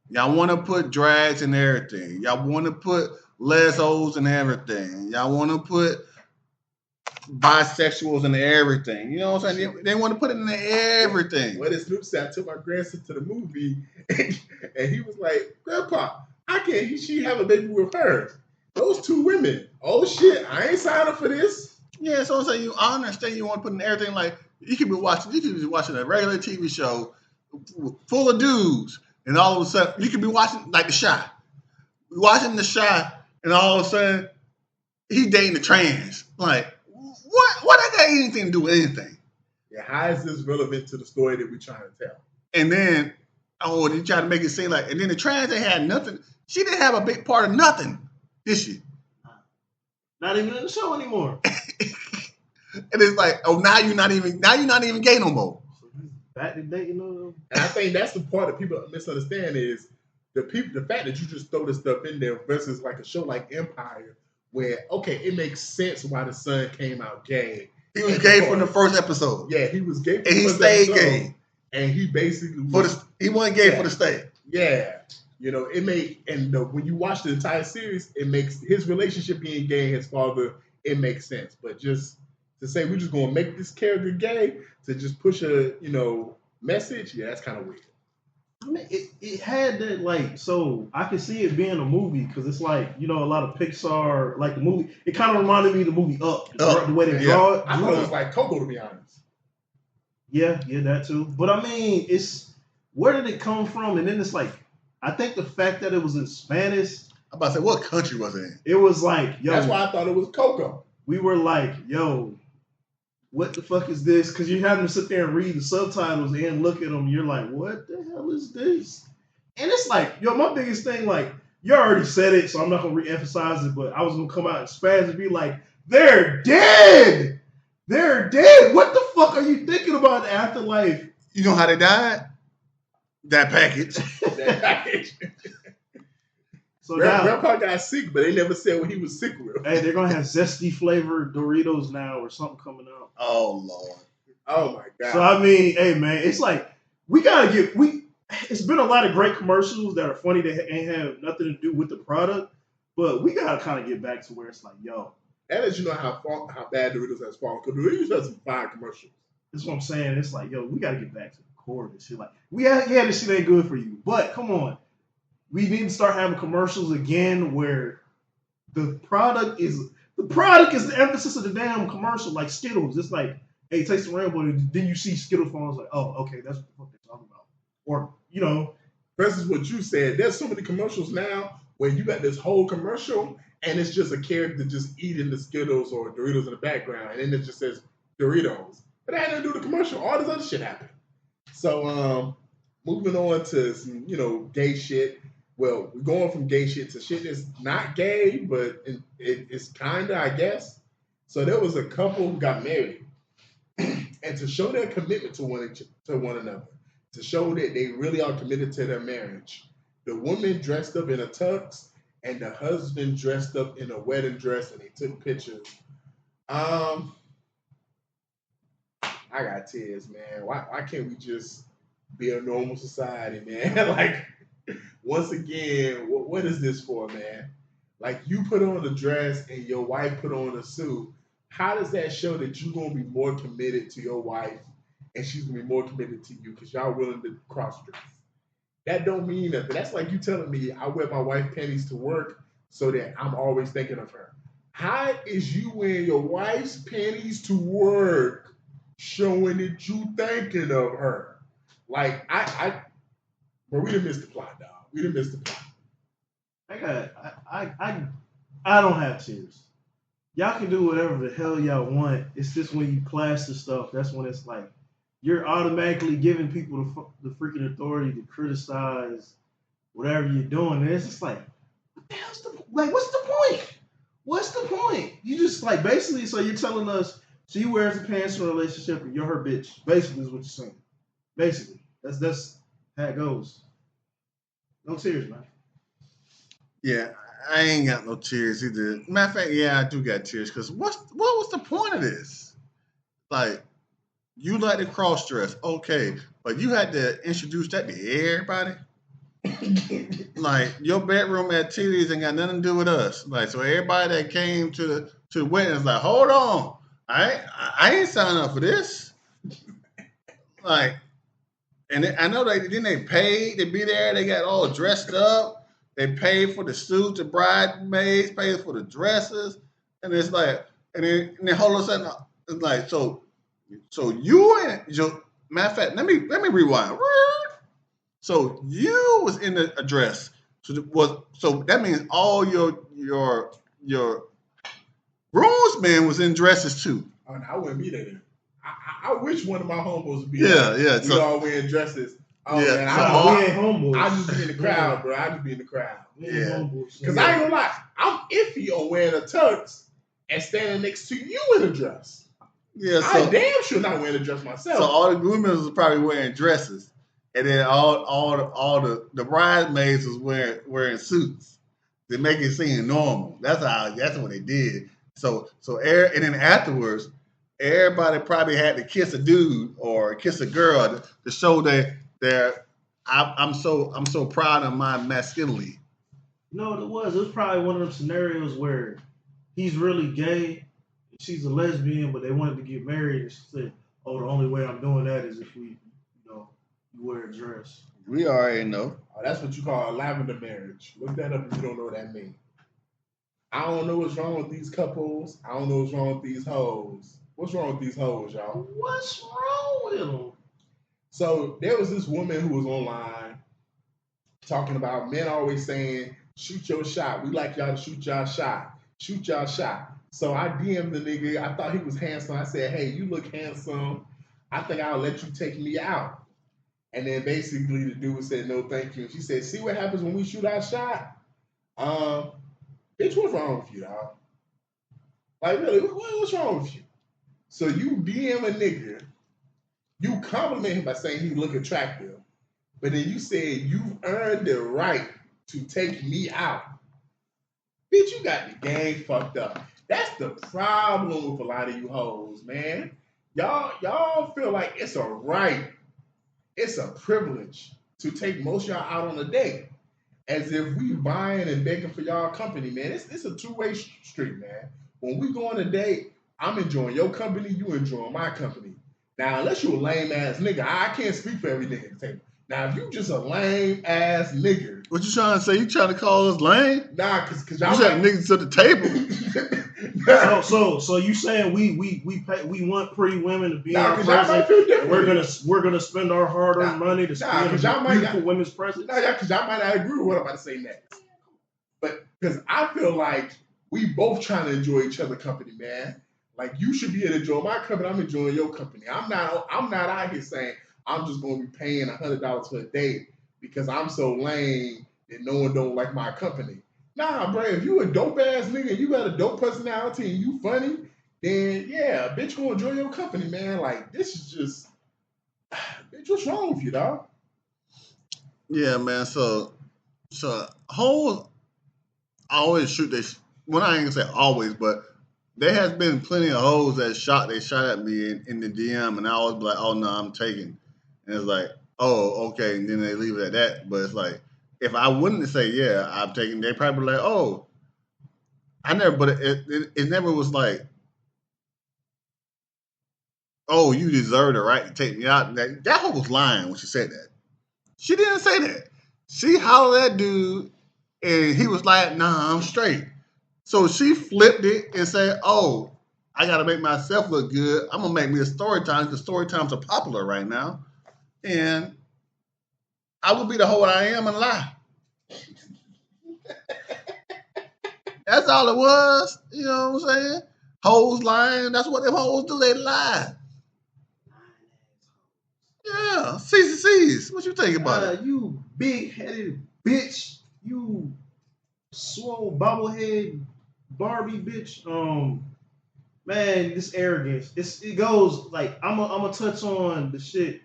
Y'all want to put drags in everything. Y'all want to put lesbos in everything. Y'all want to put bisexuals in everything. You know what I'm saying? They want to put it in everything. When Snoop said, I took my grandson to the movie, and he was like, Grandpa, how can she have a baby with her? Those two women. Oh shit, I ain't signed up for this. Yeah, so I'm saying I understand you want to put in everything. Like you could be watching a regular TV show full of dudes, and all of a sudden you could be watching like The Shy. Watching The Shy, and all of a sudden he's dating a trans. Like, what that got anything to do with anything? Yeah, how is this relevant to the story that we're trying to tell? And then, they try to make it seem like, and then the trans ain't had nothing. She didn't have a big part of nothing, did she? Not even in the show anymore. And it's like, oh, now you're not even gay no more. So he's back to dating them. And I think that's the part that people misunderstand is the fact that you just throw this stuff in there versus like a show like Empire, where okay, it makes sense why the son came out gay. He was gay from the first episode. Yeah, he was gay, and he stayed gay. And he basically he wasn't gay for the state. Yeah, you know, it made when you watch the entire series, it makes his relationship being gay and his father, it makes sense. But just to say we're just gonna make this character gay to just push a message, yeah, that's kind of weird. I mean, it had that like, so I can see it being a movie because it's like, a lot of Pixar, like the movie, it kind of reminded me of the movie Up, the way they draw it. I thought it was like Coco, to be honest. Yeah, that too. But I mean, where did it come from? And then it's like, I think the fact that it was in Spanish. I'm about to say, what country was it in? It was like, yo. That's why I thought it was Coco. We were like, yo, what the fuck is this? Because you have to sit there and read the subtitles and look at them. You're like, what the hell is this? And it's like, my biggest thing, like, you already said it, so I'm not going to re-emphasize it, but I was going to come out in Spanish and be like, they're dead! They're dead! What the fuck are you thinking about the afterlife? You know how they died? That package. So now, Grandpa got sick, but they never said what he was sick with. Hey, they're going to have zesty flavored Doritos now or something coming out. Oh, Lord. Oh, my God. So, I mean, hey, man, it's like, it's been a lot of great commercials that are funny that ain't have nothing to do with the product, but we got to kind of get back to where it's like, yo, That lets you know how bad Doritos has fallen. Because Doritos has some fire commercials. That's what I'm saying. It's like, yo, we gotta get back to the core of this shit. Like, yeah, this shit ain't good for you. But come on. We need to start having commercials again where the product is the emphasis of the damn commercial, like Skittles. It's like, hey, taste the rainbow, and then you see Skittles phones like, oh, okay, that's what the fuck they're talking about. Or, versus what you said, there's so many commercials now where you got this whole commercial and it's just a character just eating the Skittles or Doritos in the background, and then it just says Doritos. But that had nothing to do with the commercial. All this other shit happened. So, moving on to some, gay shit. Well, we're going from gay shit to shit that's not gay, but it's kind of, I guess. So there was a couple who got married. And to show their commitment to one another, to show that they really are committed to their marriage, the woman dressed up in a tux and the husband dressed up in a wedding dress, and they took pictures. I got tears, man. Why can't we just be a normal society, man? Like, once again, what is this for, man? Like, you put on a dress and your wife put on a suit. How does that show that you're going to be more committed to your wife and she's going to be more committed to you because y'all willing to cross-dress? That don't mean nothing. That's like you telling me I wear my wife's panties to work so that I'm always thinking of her. How is you wearing your wife's panties to work showing that you thinking of her? Like, but we done missed the plot, dog. We done missed the plot. I don't have tears. Y'all can do whatever the hell y'all want. It's just when you plaster stuff, that's when it's like you're automatically giving people the freaking authority to criticize whatever you're doing. And it's just like, what the hell's what's the point? What's the point? You just like basically, so you're telling us she wears the pants in a relationship and you're her bitch. Basically, is what you're saying. Basically, that's how it goes. No tears, man. Yeah, I ain't got no tears either. Matter of fact, yeah, I do got tears because what was the point of this? Like, you like to cross dress, okay, but you had to introduce that to everybody. Like, your bedroom activities ain't got nothing to do with us. Like, so everybody that came to the wedding is like, hold on, I ain't signing up for this. Like, and I know they paid to be there. They got all dressed up. They paid for the suits, the bridesmaids, paid for the dresses, and it's like, and then all of a sudden, it's like, so you and matter of fact, let me rewind. So you was in a dress, so that means all your groomsmen was in dresses too. Oh, no, I wouldn't be there. I wish one of my homos would be there. Yeah. We all wearing dresses. Oh, yeah, man, we ain't homeboys. I just be in the crowd, bro. I just be in the crowd. Yeah. Because I ain't gonna lie, I'm iffy on wearing a tux and standing next to you in a dress. Yeah, so I damn sure not wearing a dress myself. So all the groomsmen was probably wearing dresses, and then all the bridesmaids was wearing suits to make it seem normal. That's what they did. So and then afterwards, everybody probably had to kiss a dude or kiss a girl to show that I'm so proud of my masculinity. No, it was probably one of those scenarios where he's really gay, and she's a lesbian, but they wanted to get married, and she said, "Oh, the only way I'm doing that is if we, you wear a dress." We already know. Oh, that's what you call a lavender marriage. Look that up if you don't know what that means. I don't know what's wrong with these couples. I don't know what's wrong with these hoes. What's wrong with these hoes, y'all? What's wrong with them? So there was this woman who was online talking about men always saying, shoot your shot. We like y'all to shoot y'all shot. Shoot y'all shot. So I DM'd the nigga. I thought he was handsome. I said, hey, you look handsome. I think I'll let you take me out. And then basically the dude said, no, thank you. She said, see what happens when we shoot our shot? Bitch, what's wrong with you, dog? Like, really, what's wrong with you? So you DM a nigga, you compliment him by saying he look attractive, but then you said you've earned the right to take me out. Bitch, you got the game fucked up. That's the problem with a lot of you hoes, man. Y'all feel like it's a right, it's a privilege to take most y'all out on a date. As if we buying and begging for y'all company, man. It's a two-way street, man. when we go on a date, I'm enjoying your company, you enjoying my company. Now, unless you a lame ass nigga, I can't speak for every nigga at the table. Now, if you just a lame ass nigga, What you trying to say? You trying to call us lame? nah, cause You y'all said niggas to the table. So you saying we want pretty women to be in our 'cause y'all might presence? feel different. We're gonna spend our hard-earned money to spend cause y'all in might beautiful women's presence. because y'all might not agree with what I'm about to say next. But because I feel like we both trying to enjoy each other's company, man. Like you should be able to enjoy my company. I'm enjoying your company. I'm not out here saying I'm just gonna be paying $100 for a date because I'm so lame that no one don't like my company. Nah, bro, if you a dope ass nigga and you got a dope personality and you funny, then yeah, bitch gonna enjoy your company, man. Like this is just bitch, what's wrong with you, dog? Yeah, man. So hoes always shoot this. Well, I ain't gonna say always, but there has been plenty of hoes that shot at me in the DM, and I always be like, oh no, I'm taking. And it's like, oh, okay, and then they leave it at that. But it's like, if I wouldn't say yeah, I'm taking, they probably be like, oh, I never. But it never was like, oh, you deserve the right to take me out. That hoe was lying when she said that. She didn't say that. She hollered at dude, and he was like, nah, I'm straight. So she flipped it and said, oh, I got to make myself look good. I'm going to make me a story time because story times are popular right now. And I will be the hoe I am and lie. That's all it was. You know what I'm saying? Hoes lying. That's what them hoes do. They lie. Yeah. C's. What you think about it? You big-headed bitch. You swole bobblehead Barbie bitch. Man, this arrogance. It goes like I'm gonna touch on the shit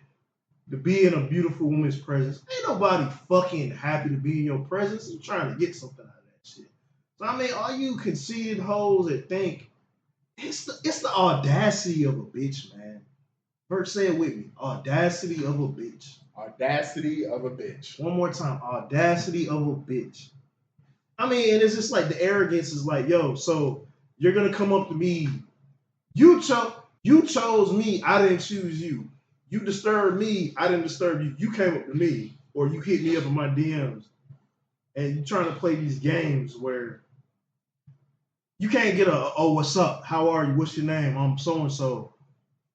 to be in a beautiful woman's presence. Ain't nobody fucking happy to be in your presence. I'm trying to get something out of that shit. So I mean, all you conceited hoes that think it's the audacity of a bitch, man. First, say it with me. Audacity of a bitch. Audacity of a bitch. One more time. Audacity of a bitch. I mean, and it's just like the arrogance is like, yo, so you're gonna come up to me. You chose me. I didn't choose you. You disturbed me. I didn't disturb you. You came up to me, or you hit me up in my DMs, and you trying to play these games where you can't get oh, what's up? How are you? What's your name? I'm so and so.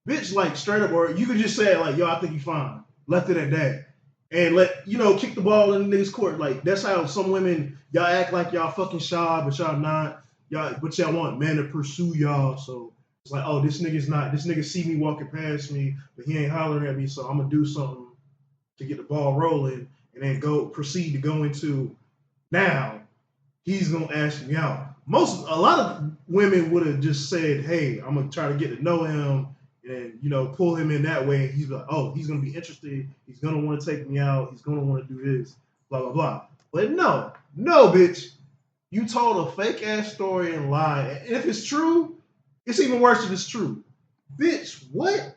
Bitch, like straight up, or you could just say like, yo, I think you fine. Left it at that. And kick the ball in the niggas' court. Like, that's how some women, y'all act like y'all fucking shy, but y'all not. But y'all want men to pursue y'all. So it's like, oh, this nigga see me walking past me, but he ain't hollering at me, so I'm gonna do something to get the ball rolling and then proceed to go into now he's gonna ask me out. A lot of women would have just said, hey, I'm gonna try to get to know him and, pull him in that way. He's like, oh, he's going to be interested. He's going to want to take me out. He's going to want to do this, blah, blah, blah. But no, bitch. You told a fake ass story and lied. And if it's true, it's even worse if it's true. Bitch, what?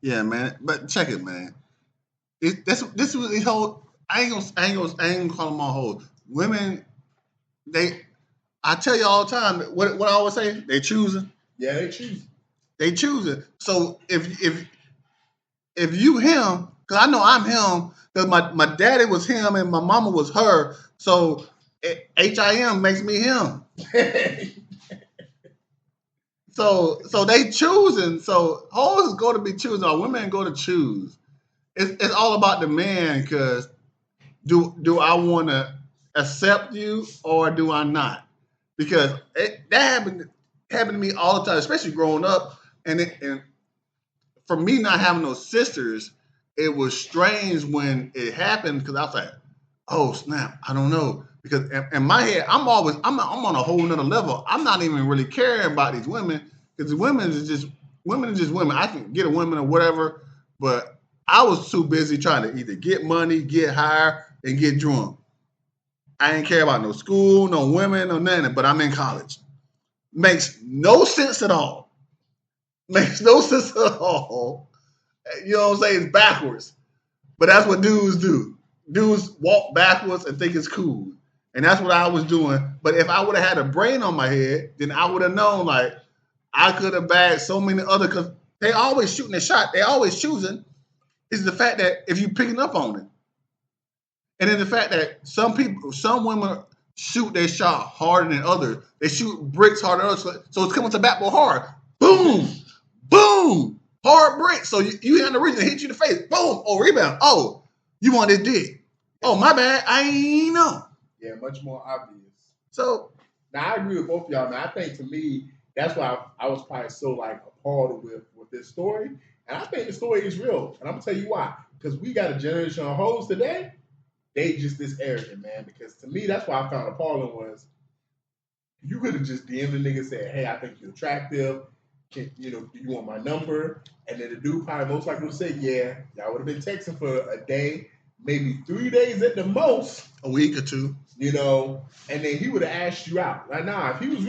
Yeah, man. But check it, man. This was the whole. I ain't gonna call them all hoes. Women, I tell you all the time. What I always say, they choosing. Yeah, they choosing. They choosing. So if you him, because I know I'm him, because my daddy was him and my mama was her. So HIM makes me him. So they choosing. So hoes is going to be choosing, or women go to choose. It's all about the man, because do I want to accept you or do I not? Because that happened to me all the time, especially growing up. And for me not having no sisters, it was strange when it happened, because I was like, oh snap, I don't know. Because in my head, I'm on a whole nother level. I'm not even really caring about these women, because women are just women. I can get a woman or whatever, but I was too busy trying to either get money, get higher, and get drunk. I ain't care about no school, no women, no nothing, but I'm in college. Makes no sense at all. Makes no sense at all. You know what I'm saying? It's backwards. But that's what dudes do. Dudes walk backwards and think it's cool. And that's what I was doing. But if I would have had a brain on my head, then I would have known, like, I could have bagged so many other, because they always shooting a shot. They always choosing. Is the fact that if you picking up on it. And then the fact that some women shoot their shot harder than others. They shoot bricks harder than others. So it's coming to bat ball hard. Boom! Boom! Hard brick. So you had the reason to hit you in the face. Boom! Oh, rebound. Oh, you want this dick. Oh, my bad. I ain't know. Yeah, much more obvious. So now I agree with both of y'all, man. I think to me, that's why I was probably so like appalled with this story. And I think the story is real. And I'm gonna tell you why. Because we got a generation of hoes today. They just this arrogant, man. Because to me, that's why I found appalling was you could have just DM'd the nigga and said, hey, I think you're attractive. Do you want my number? And then the dude probably most likely would say, yeah. Y'all would have been texting for a day, maybe 3 days at the most. A week or two. And then he would have asked you out. Like, nah, if he was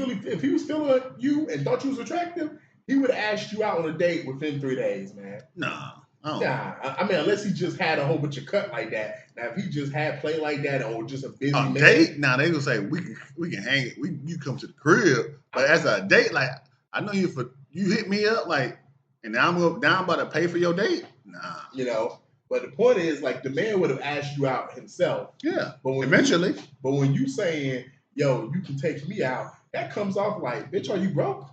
feeling you and thought you was attractive, he would have asked you out on a date within 3 days, man. Nah. Nah, I mean, unless he just had a whole bunch of cut like that. Now, if he just had play like that or just a busy man. Date? Now, they gonna say, we can hang it. You come to the crib. But as a date, like, I know you hit me up, like, and now I'm about to pay for your date? Nah. But the point is, like, the man would have asked you out himself. Yeah, but eventually. But when you saying, yo, you can take me out, that comes off like, bitch, are you broke?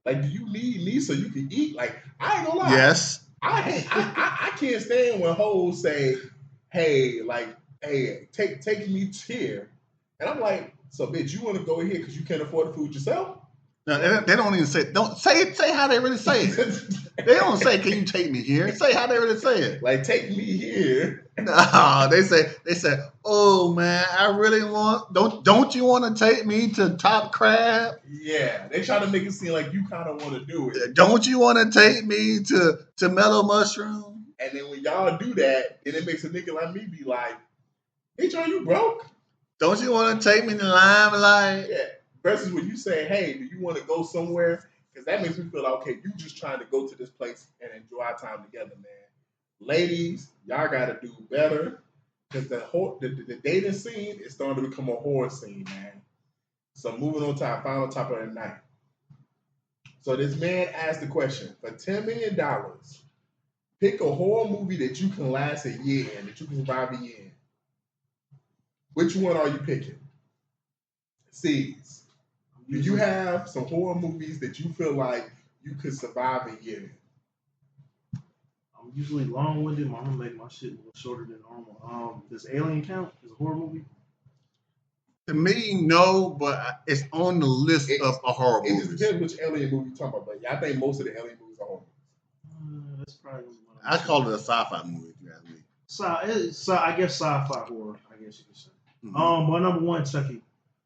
Like, do you need me so you can eat? Like, I ain't gonna lie. Yes. I can't stand when hoes say, hey, take me here. And I'm like, so bitch, you want to go here because you can't afford the food yourself? No, they don't even say. Don't say how they really say it. They don't say, "Can you take me here?" Say how they really say it. Like, take me here. No, they say, "Oh man, I really want. Don't you want to take me to Top Crab?" Yeah, they try to make it seem like you kind of want to do it. Don't you want to take me to Mellow Mushroom? And then when y'all do that, then it makes a nigga like me be like, "Bitch, are you broke? Don't you want to take me to Limelight?" Yeah. Versus when you say, hey, do you want to go somewhere? Because that makes me feel like, okay, you just trying to go to this place and enjoy our time together, man. Ladies, y'all got to do better. Because the dating scene is starting to become a horror scene, man. So moving on to our final topic of the night. So this man asked the question, for $10 million, pick a horror movie that you can last a year in, that you can survive a year in. Which one are you picking? C's. Do you have some horror movies that you feel like you could survive a year in? I'm usually long-winded. I'm gonna make my shit a little shorter than normal. Does Alien count as a horror movie? To me, no, but it's on the list of a horror movies. It just depends which alien movie you're talking about, but yeah, I think most of the alien movies are horror movies. That's probably one. I call it a sci-fi movie. If you ask me. I guess sci-fi horror. I guess you could say. Mm-hmm. But number one, Chucky.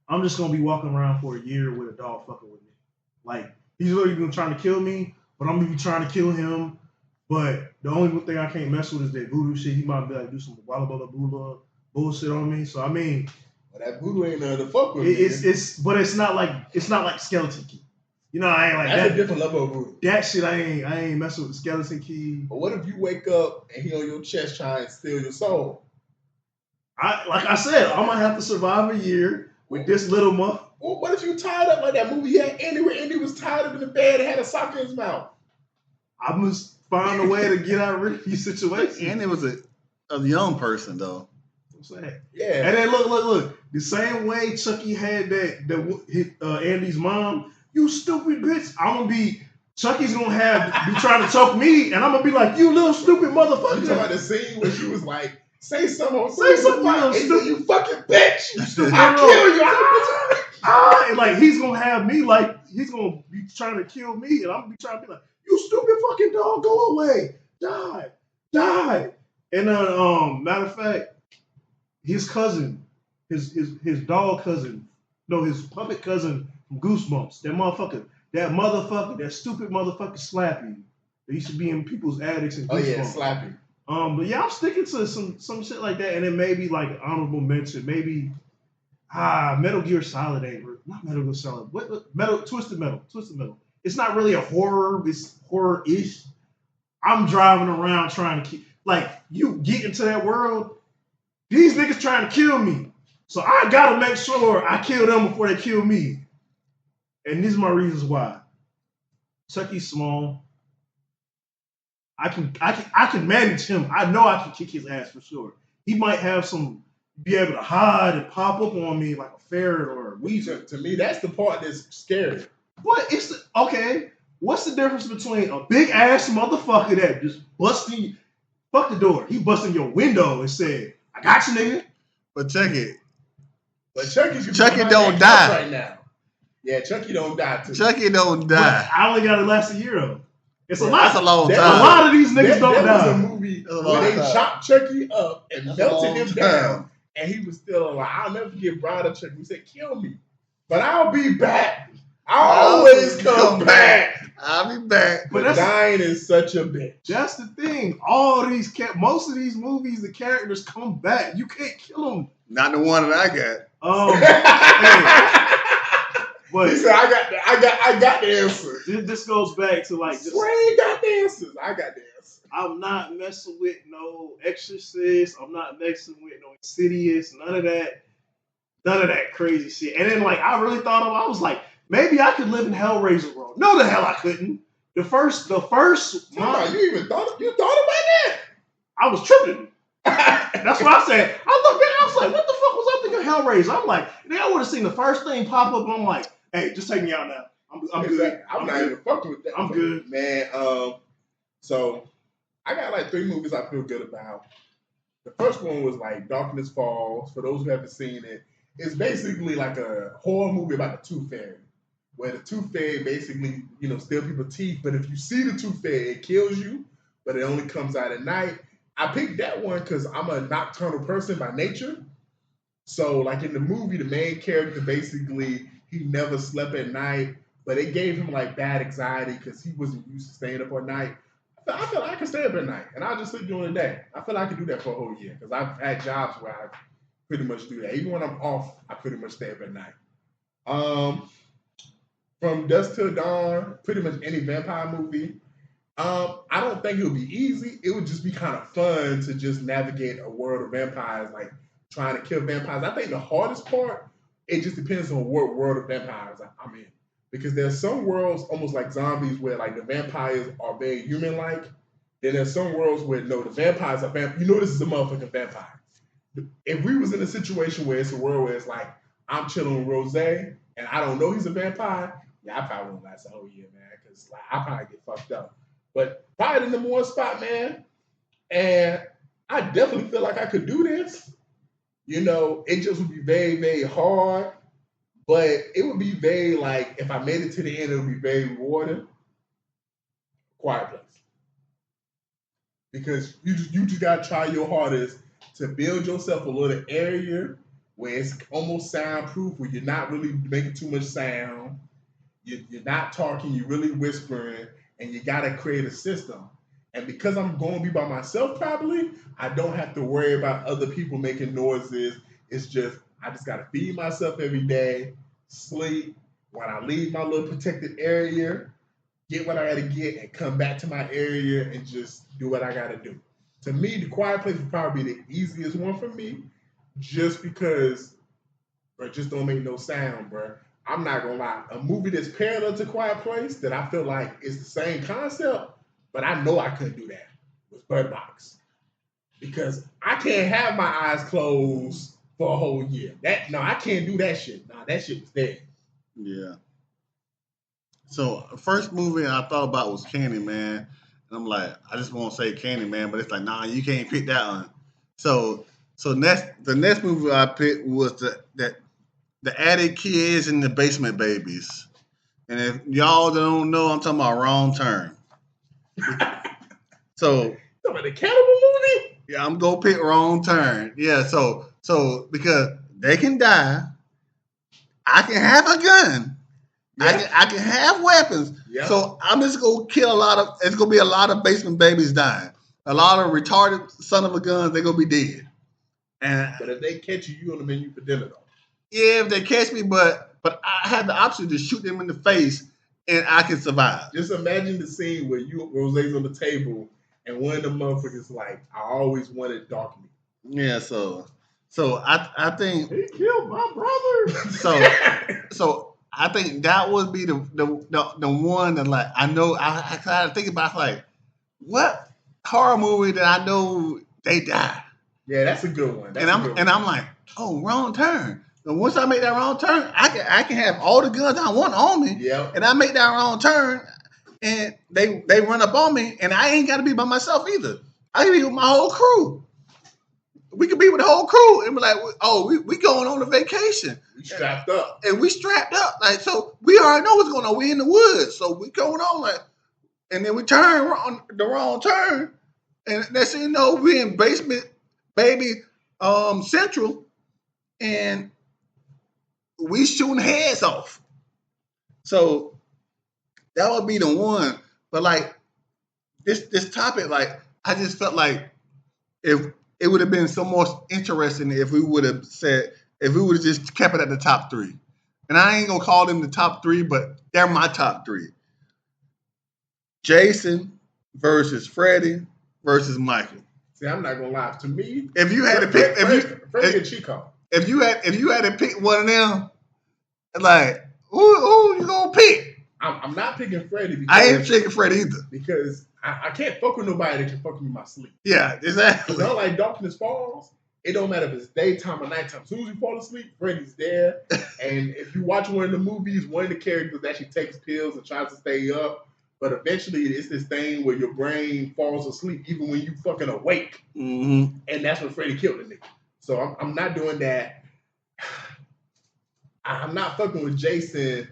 I'm just gonna be walking around for a year with a dog fucking with me. Like, he's literally gonna try to kill me, but I'm gonna be trying to kill him. But the only thing I can't mess with is that voodoo shit. He might be like do some walla bula bullshit on me. So I mean, well, that voodoo ain't nothing to fuck with. But it's not like Skeleton Key. You know, I ain't like that's that. A different level of voodoo. That shit I ain't messing with the Skeleton Key. But what if you wake up and he on your chest trying to steal your soul? Like I said, I'm gonna have to survive a year with this little muff. Well, what if you tied up like that movie he had Andy, where Andy was tied up in the bed and had a sock in his mouth? I must find a way to get out of these situations. And it was a young person though. I'm saying, yeah. And then look. The same way Chucky had Andy's mom. You stupid bitch. Chucky's gonna be trying to choke me, and I'm gonna be like, you little stupid motherfucker. You talking about the scene where she was like, say something, you fucking bitch. You stupid. I'll kill you. And like he's gonna have me like he's gonna be trying to kill me, and I'm gonna be trying to be like, you stupid fucking dog, go away, die. And matter of fact, his cousin, his dog cousin, no, his puppet cousin from Goosebumps, that stupid motherfucker Slappy. They used to be in people's attics and Goosebumps. Oh yeah, Slappy. But yeah, I'm sticking to some shit like that, and then maybe like honorable mention, maybe Metal Gear Solid not Metal Gear Solid. What Twisted Metal. It's not really a horror. It's horror-ish. I'm driving around trying to keep you get into that world. These niggas trying to kill me. So I gotta make sure I kill them before they kill me. And these are my reasons why. Chucky's small. I can manage him. I know I can kick his ass for sure. He might have be able to hide and pop up on me like a ferret or a weasel. To me, that's the part that's scary. What? Okay. What's the difference between a big ass motherfucker that just busting, fuck the door, he busting your window and said, "I got you, nigga." But check it. But Chucky don't die right now. Yeah, Chucky don't die too. Chucky don't die. But I only got to last a year though. It's a lot. That's a long time. A lot of these niggas don't die. There was a movie where they chopped Chucky up and melted him down, and he was still alive. I'll never forget Bride of Chucky. He said, "Kill me, but I'll be back. I'll always come back. I'll be back." But dying is such a bitch. That's the thing. Most of these movies, the characters come back. You can't kill them. Not the one that I got. But he said, "I got the answer." This goes back to like, Sway got the answers. I got the answer. I'm not messing with no Exorcist. I'm not messing with no Insidious. None of that crazy shit. And then like I really thought I was like, maybe I could live in Hellraiser world. No, the hell I couldn't. The first. You even thought about that? I was tripping. That's what I said. I looked at it, I was like, what the fuck was I thinking Hellraiser? I'm like, I would have seen the first thing pop up, and I'm like, hey, just take me out now. I'm good. I'm not even fucking with that. I'm good. Man, so I got like 3 movies I feel good about. The first one was like Darkness Falls. For those who haven't seen it, it's basically like a horror movie about the Tooth Fairy, where the Tooth Fairy basically, steal people's teeth, but if you see the Tooth Fairy, it kills you, but it only comes out at night. I picked that one because I'm a nocturnal person by nature. So, like in the movie, the main character basically, he never slept at night, but it gave him like bad anxiety because he wasn't used to staying up all night. I feel like I can stay up at night and I'll just sleep during the day. I feel like I can do that for a whole year because I've had jobs where I pretty much do that. Even when I'm off, I pretty much stay up at night. From Dusk Till Dawn, pretty much any vampire movie. I don't think it would be easy. It would just be kind of fun to just navigate a world of vampires, like trying to kill vampires. I think the hardest part, it just depends on what world of vampires I'm in. Because there's some worlds, almost like zombies, where like the vampires are very human-like. Then there's some worlds where, no, the vampires are vampires. This is a motherfucking vampire. If we was in a situation where it's a world where it's like, I'm chilling with Rose, and I don't know he's a vampire, yeah, I probably won't last a whole year, man, because like, I probably get fucked up. But probably the number one spot, man, and I definitely feel like I could do this. It just would be very, very hard, but it would be very, like, if I made it to the end, it would be very rewarding. Quiet Place. Because you just got to try your hardest to build yourself a little area where it's almost soundproof, where you're not really making too much sound. You're not talking, you're really whispering, and you got to create a system. And because I'm going to be by myself probably, I don't have to worry about other people making noises. It's just, I just got to feed myself every day, sleep, when I leave my little protected area, get what I got to get, and come back to my area and just do what I got to do. To me, The Quiet Place would probably be the easiest one for me, just because, bro, just don't make no sound, bro. I'm not going to lie. A movie that's parallel to Quiet Place that I feel like is the same concept, but I know I couldn't do that, was Bird Box. Because I can't have my eyes closed for a whole year. I can't do that shit. That shit was dead. Yeah. So, the first movie I thought about was Candyman. And I'm like, I just won't say Candyman, but it's like, nah, you can't pick that one. So the next movie I picked was the Attic Kids and the Basement Babies. And if y'all don't know, I'm talking about Wrong Turn. So, talking about the cannibal movie? Yeah, I'm gonna pick Wrong Turn. Yeah, so because they can die, I can have a gun. Yeah. I can have weapons. Yeah. So I'm just gonna kill it's gonna be a lot of basement babies dying. A lot of retarded son of a guns, they're gonna be dead. But if they catch you on the menu for dinner though. Yeah, if they catch me, but I had the option to shoot them in the face and I can survive. Just imagine the scene where Rose's on the table and one of the motherfuckers like, I always wanted dark meat. Yeah, so So I think he killed my brother. So I think that would be the one that like I know I kind of think about like what horror movie that I know they die. Yeah, that's a good one. I'm like, oh, wrong turn. And once I make that wrong turn, I can have all the guns I want on me. Yeah. And I make that wrong turn, and they run up on me, and I ain't got to be by myself either. I can be with my whole crew. We could be with the whole crew and be like, oh, we going on a vacation. We strapped up. And we strapped up. Like, so we already know what's going on. We in the woods. So we going on like, and then we turn on the wrong turn. And next thing you know, we in basement, baby, central. And we shooting heads off. So that would be the one. But like this topic, like I just felt like if it would have been so more interesting if we would have just kept it at the top three. And I ain't gonna call them the top three, but they're my top three. Jason versus Freddy versus Michael. See, I'm not gonna lie. To me, if you had to pick, Freddy and Chico. If you had to pick one of them, like who you gonna pick? I'm not picking Freddy. Because, I ain't picking Freddy either because I can't fuck with nobody that can fuck with me in my sleep. Yeah, exactly. Because unlike Darkness Falls, it don't matter if it's daytime or nighttime. As soon as you fall asleep, Freddy's there. And if you watch one of the movies, one of the characters actually takes pills and tries to stay up. But eventually, it's this thing where your brain falls asleep even when you fucking awake. Mm-hmm. And that's when Freddy killed the nigga. So I'm not doing that. I'm not fucking with Jason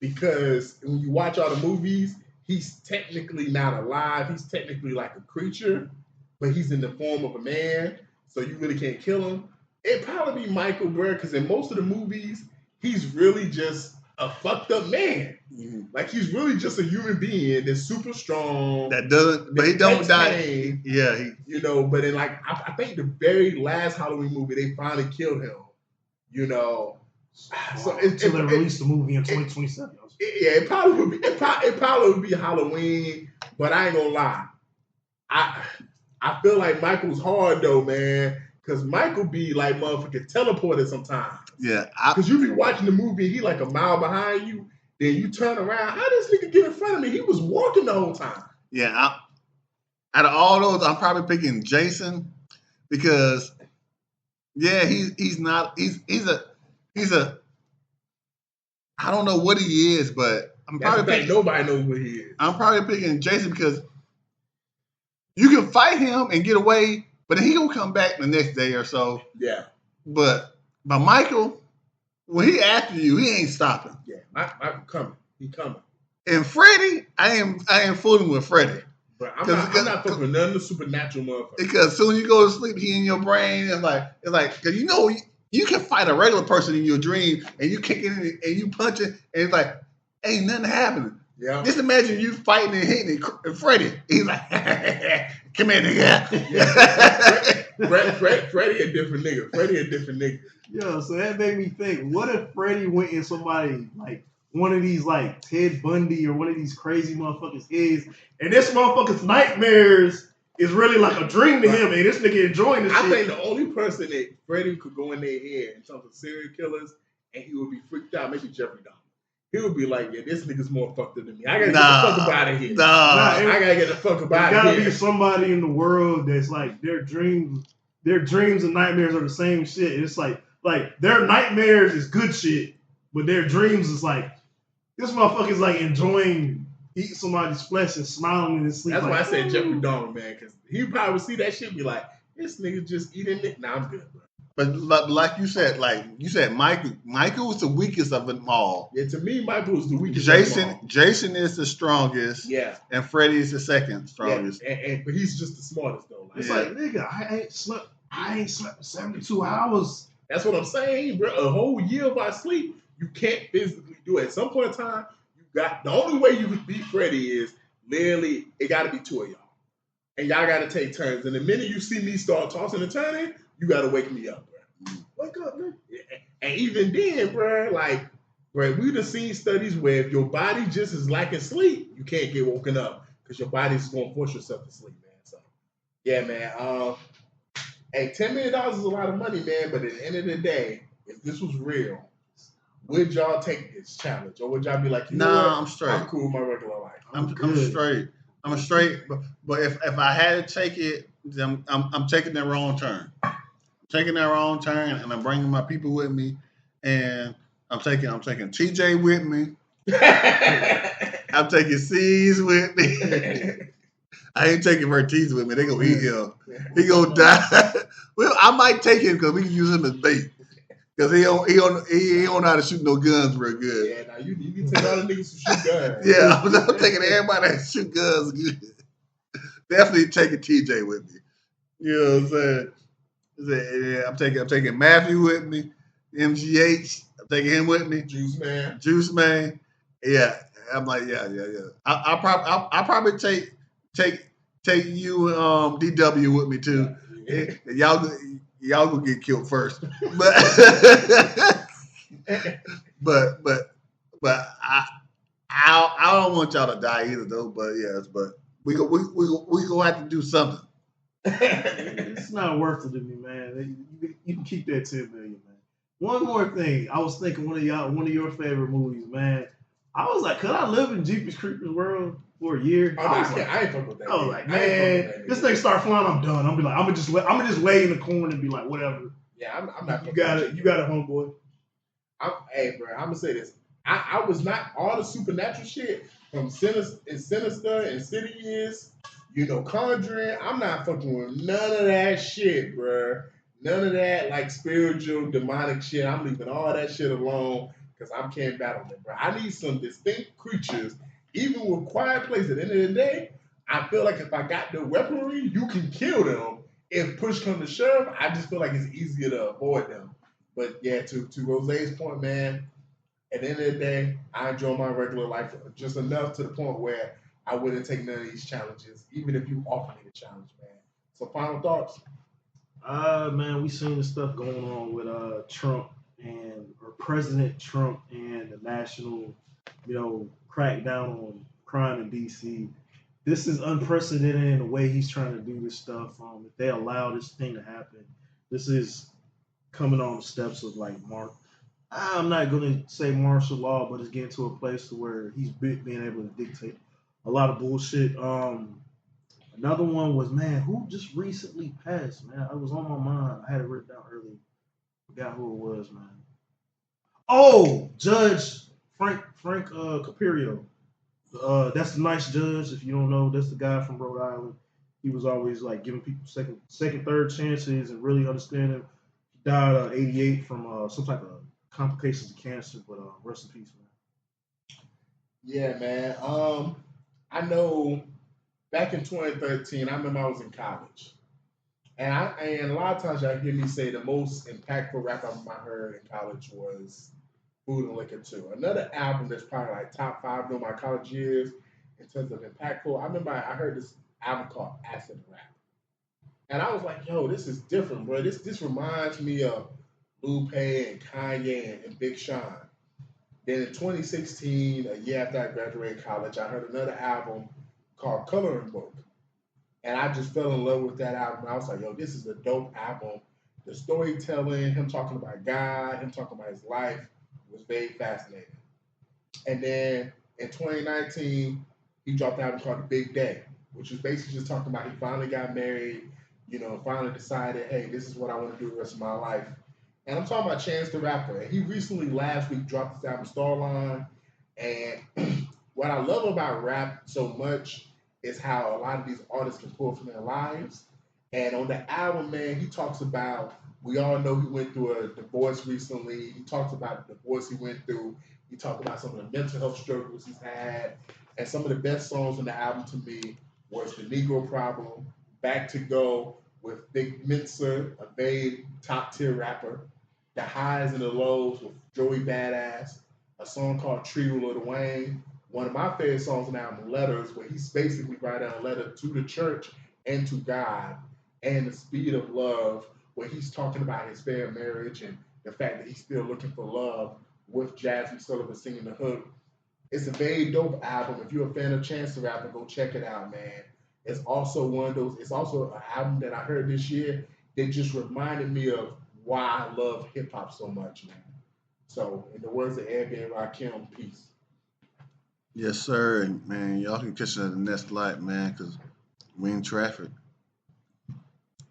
because when you watch all the movies, he's technically not alive. He's technically like a creature, but he's in the form of a man. So you really can't kill him. It'd probably be Michael, bro, because in most of the movies, he's really just a fucked up man. Mm-hmm. Like he's really just a human being that's super strong. That doesn't, but he don't die. Yeah, you know. But in like, I think the very last Halloween movie, they finally killed him. You know, so until they released the movie in 2027. It probably would be. It probably would be Halloween. But I ain't gonna lie. I feel like Michael's hard though, man. Because Michael be like motherfucking teleported sometimes. Yeah. Because you be watching the movie and he like a mile behind you. Then you turn around. How this nigga get in front of me? He was walking the whole time. Yeah. Out of all those, I'm probably picking Jason. Because, yeah, he's a I don't know what he is, but I'm probably picking, nobody knows what he is. I'm probably picking Jason because you can fight him and get away, but then he gonna come back the next day or so. Yeah. But Michael, when he after you, he ain't stopping. Yeah, Michael coming. He coming. And Freddy, I ain't fooling with Freddy. But I'm not fucking with none of the supernatural motherfuckers. Because as soon as you go to sleep, he in your brain. It's like because you know you can fight a regular person in your dream and you kicking it and you punching and it's like ain't nothing happening. Yeah. Just imagine you fighting and hitting Freddy. He's like, come here, nigga. Yeah. Freddy a different nigga. Yeah, so that made me think, what if Freddy went in somebody like one of these like Ted Bundy or one of these crazy motherfuckers' heads, and this motherfucker's nightmares is really like a dream to him, and this nigga enjoying this shit. I think the only person that Freddy could go in their head in terms of serial killers, and he would be freaked out, maybe Jeffrey Dahmer. He would be like, yeah, this nigga's more fucked up than me. I gotta get the fuck up out of here. I gotta get the fuck up out of here. There's gotta be somebody in the world that's like their dreams and nightmares are the same shit. It's like their nightmares is good shit, but their dreams is like this motherfucker's like enjoying eating somebody's flesh and smiling in his sleep. That's like, why I said Jeffrey Dahmer, man, because he probably would see that shit and be like, this nigga just eating it. Nah, I'm good, bro. But like you said, Michael was the weakest of them all. Yeah, to me, Michael was the weakest. Jason is the strongest. Yeah, and Freddy is the second strongest. Yeah, but he's just the smartest though. It's like nigga, I ain't slept for 72 hours. That's what I'm saying, bro. A whole year of our sleep, you can't physically do it. At some point in time, the only way you could beat Freddy is literally it got to be two of y'all, and y'all got to take turns. And the minute you see me start tossing and turning, you got to wake me up, bro. Wake up, man. And even then, bro, we done seen studies where if your body just is lacking sleep, you can't get woken up because your body's going to force yourself to sleep, man. So, yeah, man. Hey, $10 million is a lot of money, man. But at the end of the day, if this was real, would y'all take this challenge, or would y'all be like, you know what? I'm straight. I'm cool with my regular life. I'm straight. I'm straight. But if I had to take it, then I'm taking that wrong turn. I'm taking that wrong turn, and I'm bringing my people with me, and I'm taking TJ with me. I'm taking C's with me. I ain't taking Vertiz with me. They gonna eat him. He gonna die. Well, I might take him because we can use him as bait. Because he don't know how to shoot no guns real good. Yeah, now you can take all the niggas who shoot guns. Yeah, I'm taking everybody that shoot guns good. Definitely taking TJ with me. You know what I'm saying? Yeah, I'm taking Matthew with me. MGH. I'm taking him with me. Juice Man. Yeah, I'm like, yeah. I'll probably take you DW with me too. Yeah. Y'all gonna get killed first, but I don't want y'all to die either though. But yes, but we gonna have to do something. It's not worth it to me, man. You can keep that 10 million, man. One more thing, I was thinking one of your favorite movies, man. I was like, could I live in Jeepers Creepers world for a year? I ain't fucking with that. I was like, man, this thing start flying, I'm done. I'm gonna just lay in the corner and be like, whatever. Yeah, I'm not. You got it, homeboy. Hey, bro, I'm gonna say this. I was not all the supernatural shit from Sinister and Insidious, Conjuring. I'm not fucking with none of that shit, bro. None of that like spiritual demonic shit. I'm leaving all that shit alone. Because I can't battle it, bro. I need some distinct creatures. Even with Quiet Place, at the end of the day, I feel like if I got the weaponry, you can kill them. If push comes to shove, I just feel like it's easier to avoid them. But yeah, to Rose's point, man, at the end of the day, I enjoy my regular life just enough to the point where I wouldn't take none of these challenges, even if you offer me the challenge, man. So final thoughts? Man, we seen the stuff going on with Trump or President Trump and the national, crackdown on crime in DC. This is unprecedented in the way he's trying to do this stuff. If they allow this thing to happen, this is coming on the steps of like I'm not going to say martial law, but it's getting to a place to where he's being able to dictate a lot of bullshit. Another one was, man, who just recently passed, man? It was on my mind. I had it written down earlier. Forgot who it was, man. Oh, Judge Frank Capirio. That's the nice judge. If you don't know, that's the guy from Rhode Island. He was always like giving people second, third chances and really understanding. He died at 88 from some type of complications of cancer, but rest in peace, man. Yeah, man. I know back in 2013, I remember I was in college. And a lot of times y'all hear me say the most impactful rap album I heard in college was Food and Liquor 2. Another album that's probably like top 5 during my college years in terms of impactful. I remember I heard this album called Acid Rap. And I was like, yo, this is different, bro. This reminds me of Lupe and Kanye and Big Sean. Then in 2016, a year after I graduated college, I heard another album called Coloring Book. And I just fell in love with that album. I was like, yo, this is a dope album. The storytelling, him talking about God, him talking about his life was very fascinating. And then in 2019, he dropped an album called The Big Day, which was basically just talking about he finally got married, finally decided, hey, this is what I want to do the rest of my life. And I'm talking about Chance the Rapper. And he recently, last week, dropped this album, Starline. And what I love about rap so much is how a lot of these artists can pull from their lives. And on the album, man, he talks about, we all know he went through a divorce recently. He talks about the divorce he went through. He talked about some of the mental health struggles he's had. And some of the best songs on the album to me was The Negro Problem, Back to Go with Big Mensa, a very top tier rapper, The Highs and the Lows with Joey Badass, a song called Tree with Lil Wayne. One of my favorite songs on the album, Letters, where he's basically writing a letter to the church and to God, and The Speed of Love, where he's talking about his failed marriage and the fact that he's still looking for love with Jasmine Sullivan singing the hook. It's a very dope album. If you're a fan of Chance the Rapper, go check it out, man. It's also it's also an album that I heard this year. they just reminded me of why I love hip hop so much, man. So, in the words of Ed and Rakim, peace. Yes, sir. And man, y'all can catch it at the next light, man, because we in traffic.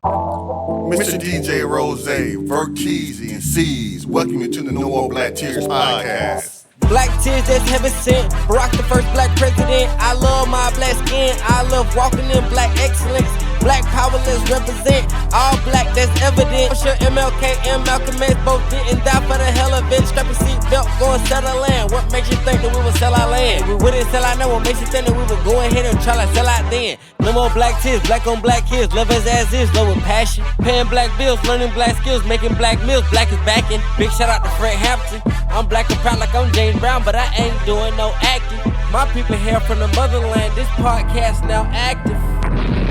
Mr. DJ Rose, Verteezy, and C's, welcome you to the No More Black Tears podcast. Black tears that's heaven sent. Barack the first black president. I love my black skin. I love walking in black excellence. Black power, let's represent. All black, that's evident. I'm sure MLK and Malcolm X both didn't die for the hell of it. Strap a seatbelt, go and sell our land. What makes you think that we would sell our land? We wouldn't sell out now. What makes you think that we would go ahead and try to sell out then? No more black tears, black on black kids. Love us as is, love with passion. Paying black bills, learning black skills, making black meals. Black is backing. Big shout out to Fred Hampton. I'm black and proud like I'm James Brown, but I ain't doing no acting. My people here from the motherland. This podcast now active.